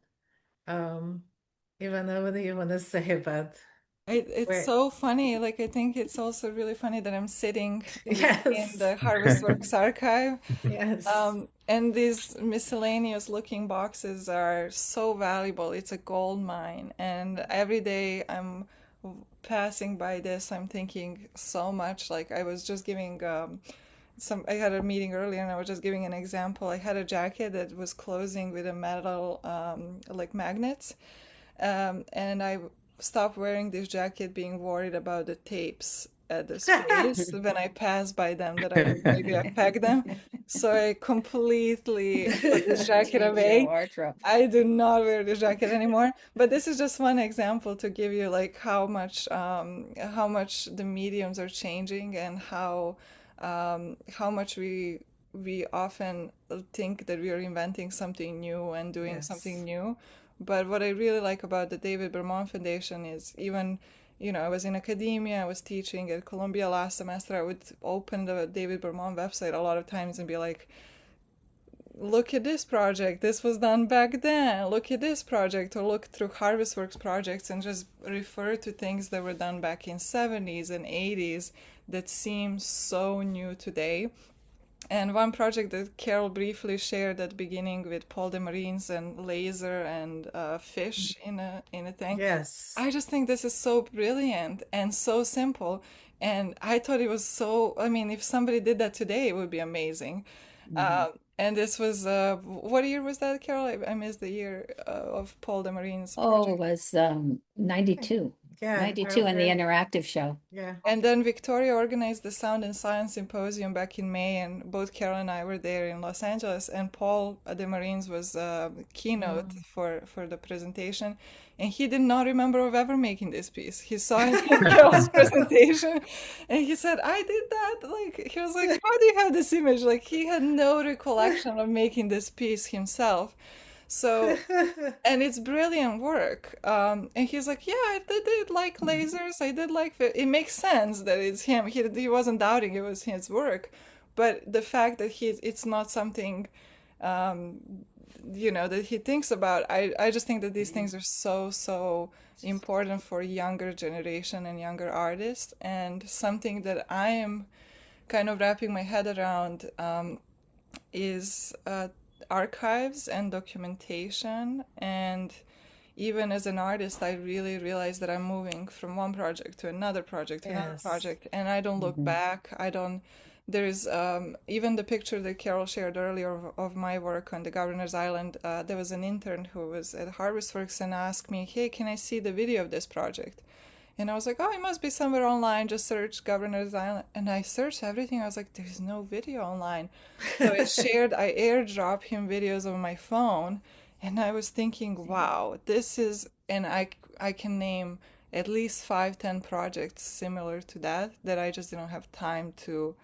um, Ivana, what do you want to say about It's where? so funny. Like, I think it's also really funny that I'm sitting in Yes, the Harvestworks archive. yes, And these miscellaneous looking boxes are so valuable. It's a gold mine. And every day I'm passing by this, I'm thinking so much. Like, I was just giving I had a meeting earlier and I was just giving an example. I had a jacket that was closing with a metal, like magnets. And I stopped wearing this jacket being worried about the tapes at the space when I pass by them, that I would maybe affect them. So I completely put this jacket Change your away. wardrobe. I do not wear this jacket anymore. But this is just one example to give you like how much the mediums are changing, and how much we often think that we are inventing something new and doing something yes, new. But what I really like about the David Berman Foundation is, even, I was in academia, I was teaching at Columbia last semester, I would open the David Berman website a lot of times and be like, look at this project, this was done back then, look at this project, or look through Harvestworks projects and just refer to things that were done back in 70s and 80s that seem so new today. And one project that Carol briefly shared at the beginning with Paul de Marines and laser and fish in a tank. yes. I just think this is so brilliant and so simple. And I thought it was so, I mean, if somebody did that today, it would be amazing. And this was, what year was that, Carol? I missed the year of Paul de Marine's Oh, it project. was 92. Yeah, 92 and the interactive show. yeah. And then Victoria organized the Sound and Science Symposium back in May, and both Carol and I were there in Los Angeles. And Paul de Marines was keynote for the presentation, and he did not remember of ever making this piece. He saw it in Carol's presentation, and he said, "I did that." Like, he was like, "How do you have this image?" Like, he had no recollection of making this piece himself. So, and it's brilliant work. And he's like, yeah, I did like lasers. I did like it makes sense that it's him. He wasn't doubting it was his work, but the fact that it's not something, um, that he thinks about. I just think that these things are so important for younger generation and younger artists, and something that I am kind of wrapping my head around is archives and documentation. And even as an artist, I really realize that I'm moving from one project to another project to another Yes. project, and I don't look back. I don't there's even the picture that Carol shared earlier of my work on the Governor's Island. There was an intern who was at Harvestworks and asked me, hey, can I see the video of this project? And I was like, oh, it must be somewhere online. Just search Governor's Island. And I searched everything. I was like, there's no video online. So I airdropped him videos of my phone. And I was thinking, wow, this is, and I can name at least 5, 10 projects similar to that I just didn't have time to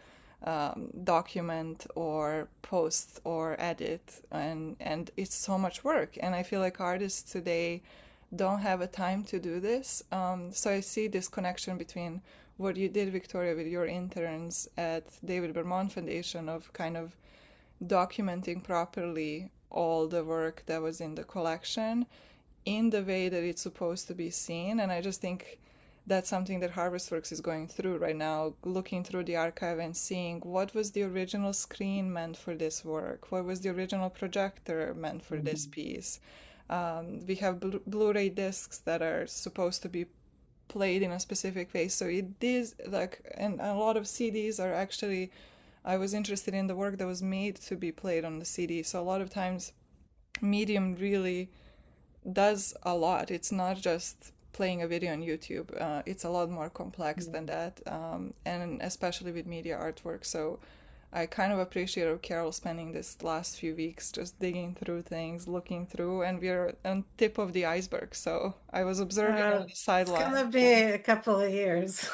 document or post or edit. And it's so much work. And I feel like artists today don't have a time to do this. So I see this connection between what you did, Victoria, with your interns at David Bermond Foundation of kind of documenting properly all the work that was in the collection in the way that it's supposed to be seen. And I just think that's something that Harvestworks is going through right now, looking through the archive and seeing what was the original screen meant for this work, what was the original projector meant for this piece. We have Blu-ray discs that are supposed to be played in a specific way. So it is like, and a lot of CDs are actually, I was interested in the work that was made to be played on the CD. So a lot of times Medium really does a lot. It's not just playing a video on YouTube. It's a lot more complex than that, and especially with media artwork. So I kind of appreciate Carol spending this last few weeks just digging through things, looking through, and we're on tip of the iceberg. So I was observing on the It's sideline. gonna be a couple of years.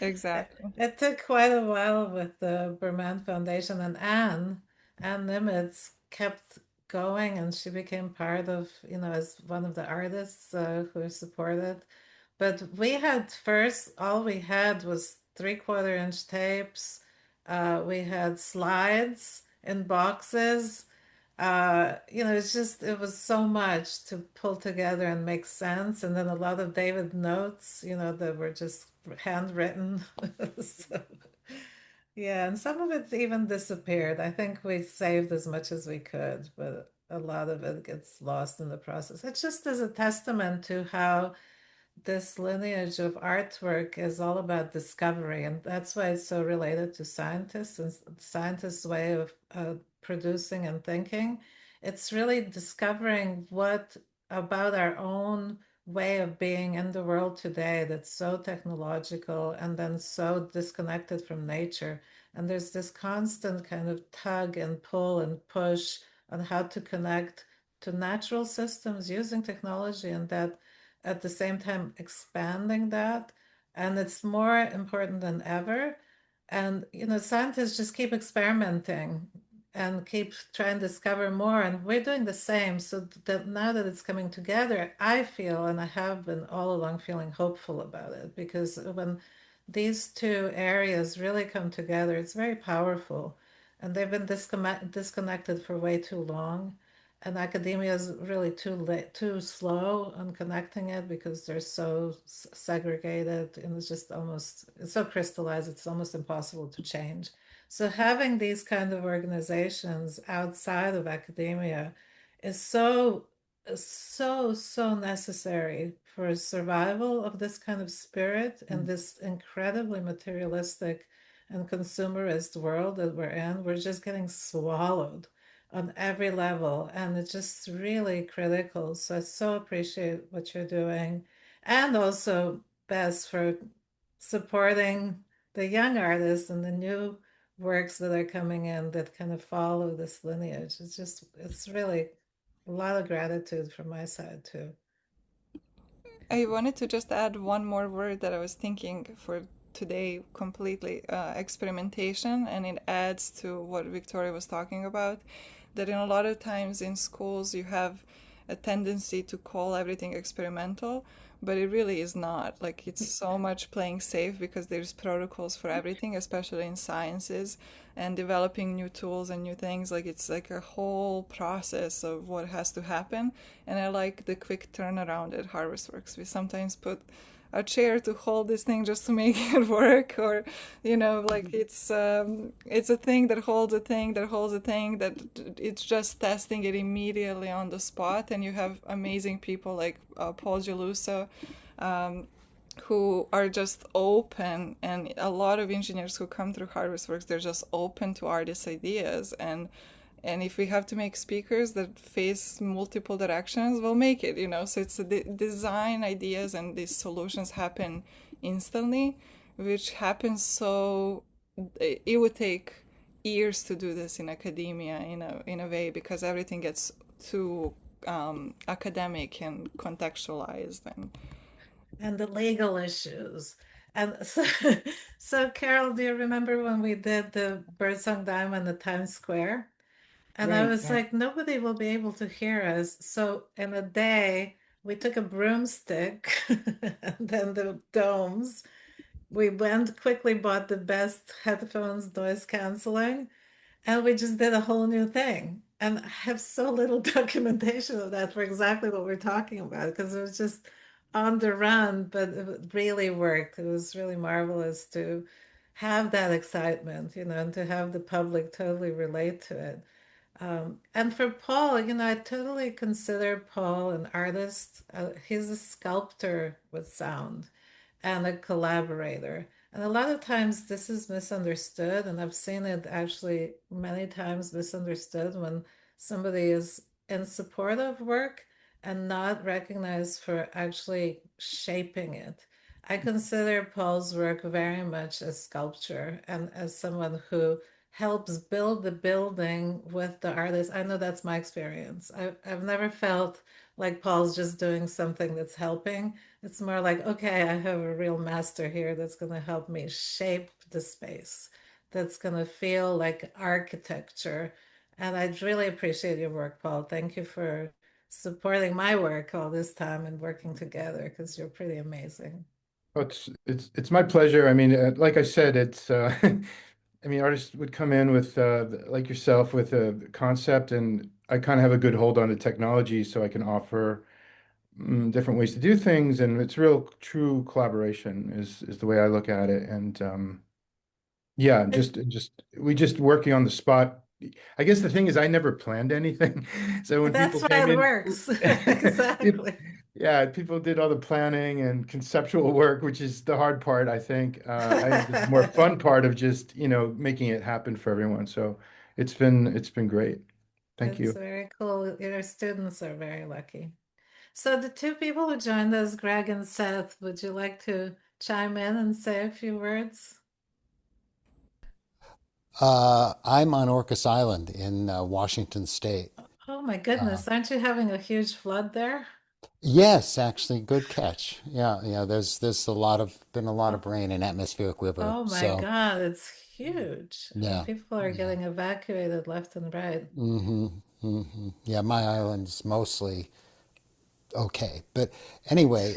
Exactly. It took quite a while with the Berman Foundation, and Anne Nimitz kept going, and she became part of, as one of the artists who supported. But we had first, all we had was 3/4 inch tapes. We had slides in boxes. It was so much to pull together and make sense. And then a lot of David notes, that were just handwritten. So, yeah, and some of it even disappeared. I think we saved as much as we could, but a lot of it gets lost in the process. It just is a testament to how this lineage of artwork is all about discovery, and that's why it's so related to scientists and scientists' way of producing and thinking. It's really discovering what about our own way of being in the world today that's so technological and then so disconnected from nature. And there's this constant kind of tug and pull and push on how to connect to natural systems using technology, and that at the same time expanding that. And it's more important than ever. And, scientists just keep experimenting and keep trying to discover more. And we're doing the same. So that now that it's coming together, I feel, and I have been all along feeling hopeful about it, because when these two areas really come together, it's very powerful. And they've been disconnected for way too long. And academia is really too slow on connecting it because they're so segregated, and it's so crystallized, it's almost impossible to change. So having these kind of organizations outside of academia is so necessary for survival of this kind of spirit and this incredibly materialistic and consumerist world that we're in. We're just getting swallowed on every level, and it's just really critical. So I so appreciate what you're doing, and also Bess for supporting the young artists and the new works that are coming in that kind of follow this lineage. It's really a lot of gratitude from my side too. I wanted to just add one more word that I was thinking for today completely, experimentation, and it adds to what Victoria was talking about, that in a lot of times in schools you have a tendency to call everything experimental, but it really is not. Like, it's so much playing safe because there's protocols for everything, especially in sciences, and developing new tools and new things. Like, it's like a whole process of what has to happen. And I like the quick turnaround at Harvestworks. We sometimes put a chair to hold this thing just to make it work, or like it's a thing that holds a thing that holds a thing, that it's just testing it immediately on the spot. And you have amazing people like Paul Geluso who are just open, and a lot of engineers who come through Harvestworks, they're just open to artists' ideas, and if we have to make speakers that face multiple directions, we'll make it, you know. So it's the design ideas and these solutions happen instantly, which happens so it would take years to do this in academia in a way, because everything gets too academic and contextualized. And the legal issues. And so, so Carol, do you remember when we did the Birdsong Diamond at Times Square? And I Right, was right. like, nobody will be able to hear us. So in a day, we took a broomstick and then the domes. We went quickly, bought the best headphones, noise canceling, and we just did a whole new thing. And I have so little documentation of that for exactly what we're talking about because it was just on the run, but it really worked. It was really marvelous to have that excitement, you know, and to have the public totally relate to it. And for Paul, you know, I totally consider Paul an artist. He's a sculptor with sound and a collaborator. And a lot of times this is misunderstood, and I've seen it actually many times misunderstood when somebody is in support of work and not recognized for actually shaping it. I consider Paul's work very much as sculpture and as someone who helps build the building with the artist. I know that's my experience. I've never felt like Paul's just doing something that's helping. It's more like, okay, I have a real master here that's going to help me shape the space, that's going to feel like architecture. And I really appreciate your work, Paul. Thank you for supporting my work all this time and working together because you're pretty amazing. Oh, it's my pleasure. I mean, like I said, it's I mean, artists would come in with like yourself with a concept, and I kind of have a good hold on the technology, so I can offer different ways to do things, and it's real true collaboration is the way I look at it. And yeah, just we just working on the spot. I guess the thing is I never planned anything. So when That's people why came it in, works. peop- Exactly. yeah, people did all the planning and conceptual work, which is the hard part, I think. I have the more fun part of just, making it happen for everyone. So it's been great. Thank It's you. very cool. Your students are very lucky. So the two people who joined us, Greg and Seth, would you like to chime in and say a few words? I'm on Orcas Island in Washington State. Oh my Uh, goodness, aren't you having a huge flood there? yes, actually, good catch. Yeah, yeah. There's been a lot Oh, of rain and atmospheric river. oh my So God, it's huge. And yeah, people are yeah. getting evacuated left and right. hmm Yeah, my island's mostly okay. But anyway,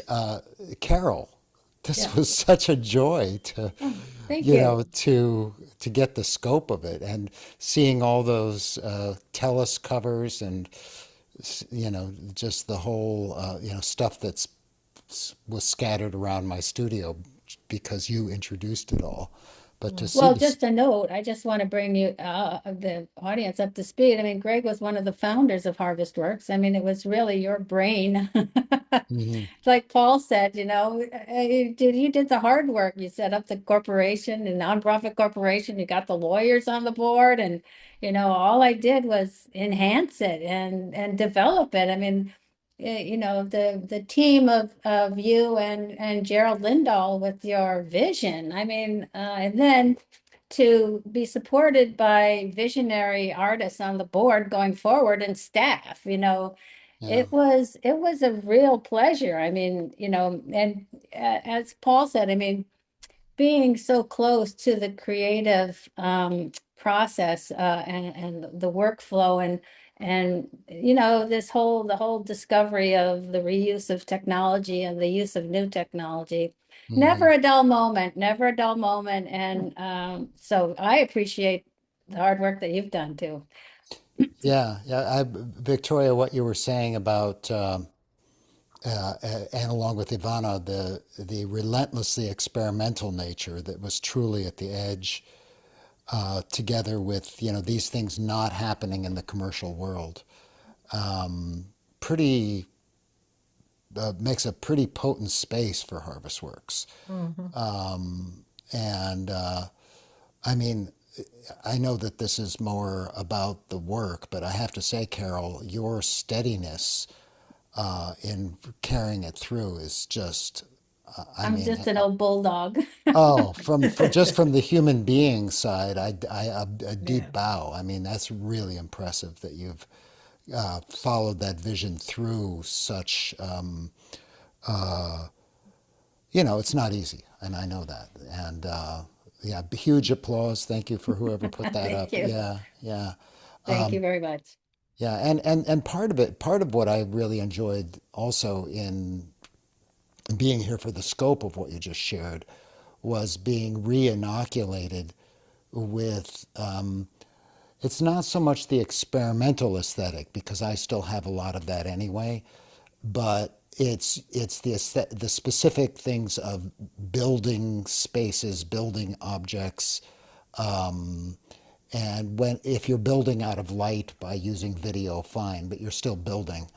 Carol, this Yeah. was such a joy to, Oh, thank you. to get the scope of it and seeing all those TELLUS covers and just the whole stuff was scattered around my studio because you introduced it all. But to Mm. see Well, this, just a note, I just want to bring you, the audience up to speed. I mean, Greg was one of the founders of Harvestworks. I mean, it was really your brain. Mhm. Like Paul said, you did the hard work. You set up the corporation, the nonprofit corporation. You got the lawyers on the board, and all I did was enhance it and develop it. I mean, the team of you and Gerald Lindahl with your vision. I mean, and then to be supported by visionary artists on the board going forward and staff, Yeah, it was a real pleasure. I mean, and as Paul said, I mean, being so close to the creative process and the workflow and the whole discovery of the reuse of technology and the use of new technology. hmm Never a dull moment, never a dull moment. And so I appreciate the hard work that you've done too. yeah, yeah. Victoria, what you were saying about and along with Ivana, the relentlessly experimental nature that was truly at the edge, together with these things not happening in the commercial world. Pretty makes a pretty potent space for Harvestworks. And I mean, I know that this is more about the work, but I have to say, Carol, your steadiness in carrying it through is just, I I'm mean, just an old bulldog. oh, just from the human being side, a Yeah. deep bow. I mean, that's really impressive that you've followed that vision through such, it's not easy, and I know that. And yeah, huge applause. Thank you for whoever put that Thank up. you. Yeah, yeah. Thank you very much. Yeah, and part of what I really enjoyed also in being here for the scope of what you just shared was being re-inoculated with it's not so much the experimental aesthetic because I still have a lot of that anyway, but it's the specific things of building spaces, building objects, and if you're building out of light by using video, fine, but you're still building.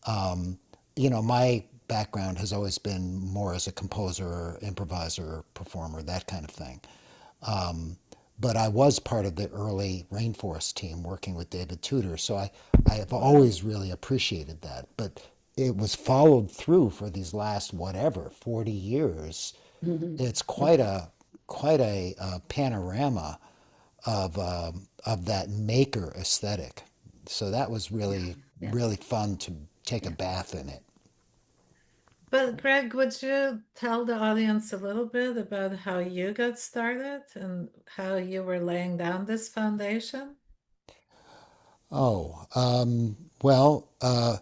My background has always been more as a composer, improviser, performer, that kind of thing. But I was part of the early Rainforest team working with David Tudor, so I have always really appreciated that. But it was followed through for these last, 40 years. It's quite a panorama of that maker aesthetic. So that was really, really fun to take a bath in it. But Greg, would you tell the audience a little bit about how you got started and how you were laying down this foundation? Oh, well, I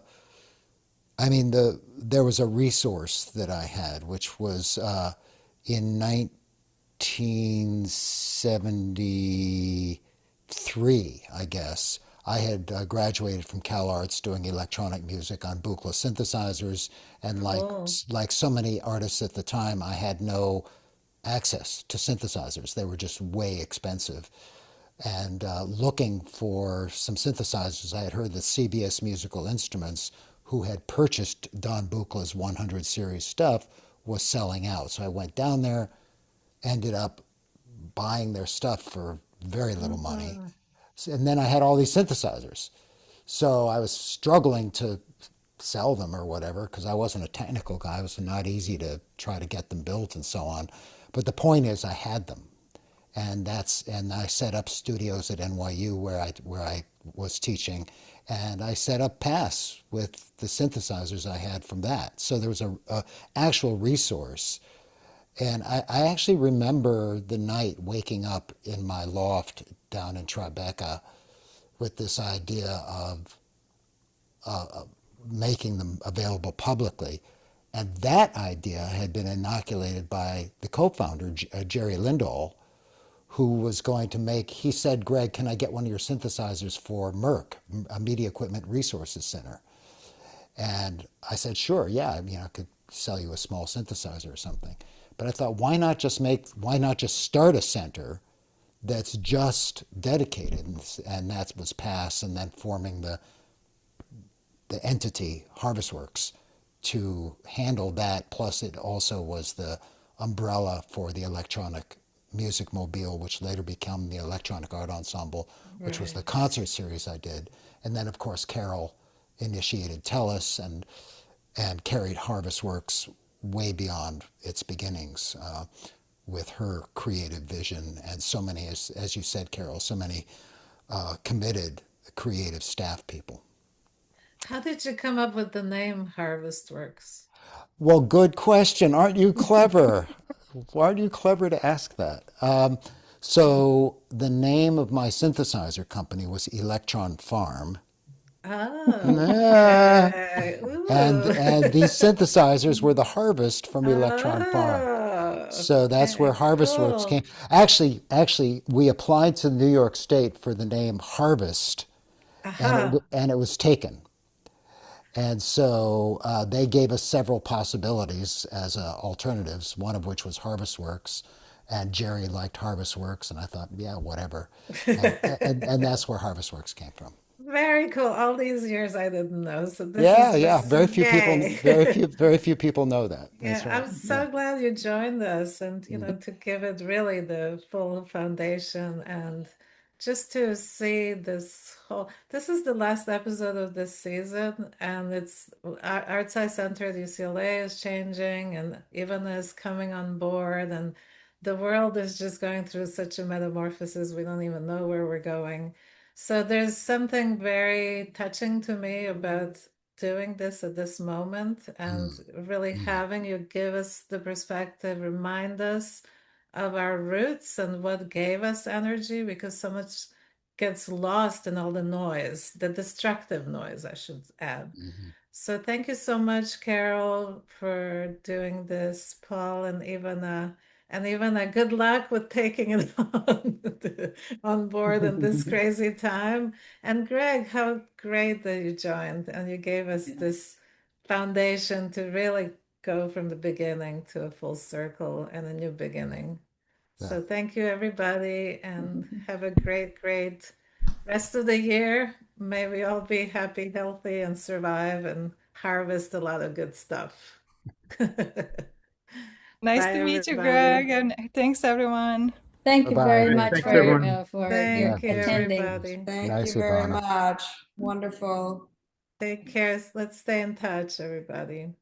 mean, there was a resource that I had, which was in 1973, I guess. I had graduated from Cal Arts doing electronic music on Buchla synthesizers, and like so many artists at the time, I had no access to synthesizers. They were just way expensive. And looking for some synthesizers, I had heard that CBS Musical Instruments, who had purchased Don Buchla's 100 series stuff, was selling out. So I went down there, ended up buying their stuff for very little money. And then I had all these synthesizers. So I was struggling to sell them or whatever because I wasn't a technical guy. It was not easy to try to get them built and so on. But the point is I had them. And I set up studios at NYU where I was teaching, and I set up PASS with the synthesizers I had from that. So there was a actual resource. And I actually remember the night waking up in my loft down in Tribeca with this idea of making them available publicly. And that idea had been inoculated by the co-founder, Jerry Lindahl, who was going to he said, Greg, can I get one of your synthesizers for MERC, a Media Equipment Resources Center? And I said, sure, yeah, I mean, I could sell you a small synthesizer or something. But I thought, why not just start a center that's just dedicated? And that was PASS, and then forming the entity, Harvestworks, to handle that. Plus it also was the umbrella for the electronic music mobile, which later became the Electronic Art Ensemble, which was the concert series I did. And then, of course, Carol initiated TELLUS and carried Harvestworks way beyond its beginnings with her creative vision and so many, as you said, Carol, so many committed creative staff people. How did you come up with the name Harvestworks? Well, good question. Aren't you clever? Aren't you clever to ask that? So the name of my synthesizer company was Electron Farm. Oh, okay. Ooh. And these synthesizers were the harvest from Electron Farm. So that's where Harvestworks came. Actually, we applied to New York State for the name Harvest, and it was taken. And so they gave us several possibilities as alternatives, one of which was Harvestworks. And Jerry liked Harvestworks, and I thought, yeah, whatever. And that's where Harvestworks came from. Very cool. All these years I didn't know. So this Yeah, is yeah. just yay. Very few people know that. Yeah, That's right. I'm Yeah. so glad you joined us and, Mhm. to give it really the full foundation and just to see this is the last episode of this season and it's Art Science Center at UCLA is changing and Ivana is coming on board and the world is just going through such a metamorphosis. We don't even know where we're going. So there's something very touching to me about doing this at this moment and really having you give us the perspective, remind us of our roots and what gave us energy because so much gets lost in all the noise, the destructive noise, I should add. Mhm. So thank you so much, Carol, for doing this, Paul and Ivana. And Ivana, good luck with taking it on board in this crazy time. And Greg, how great that you joined and you gave us this foundation to really go from the beginning to a full circle and a new beginning. Yeah. So thank you, everybody, and have a great, great rest of the year. May we all be happy, healthy, and survive and harvest a lot of good stuff. Nice Bye, to meet you, everybody. Greg, and thanks everyone. Thank you very Bye-bye. much Thanks, everyone. for Yeah, Thank you, it was attending. everybody. Thank nice, you very Ivana. much. Wonderful. Take care. Let's stay in touch, everybody.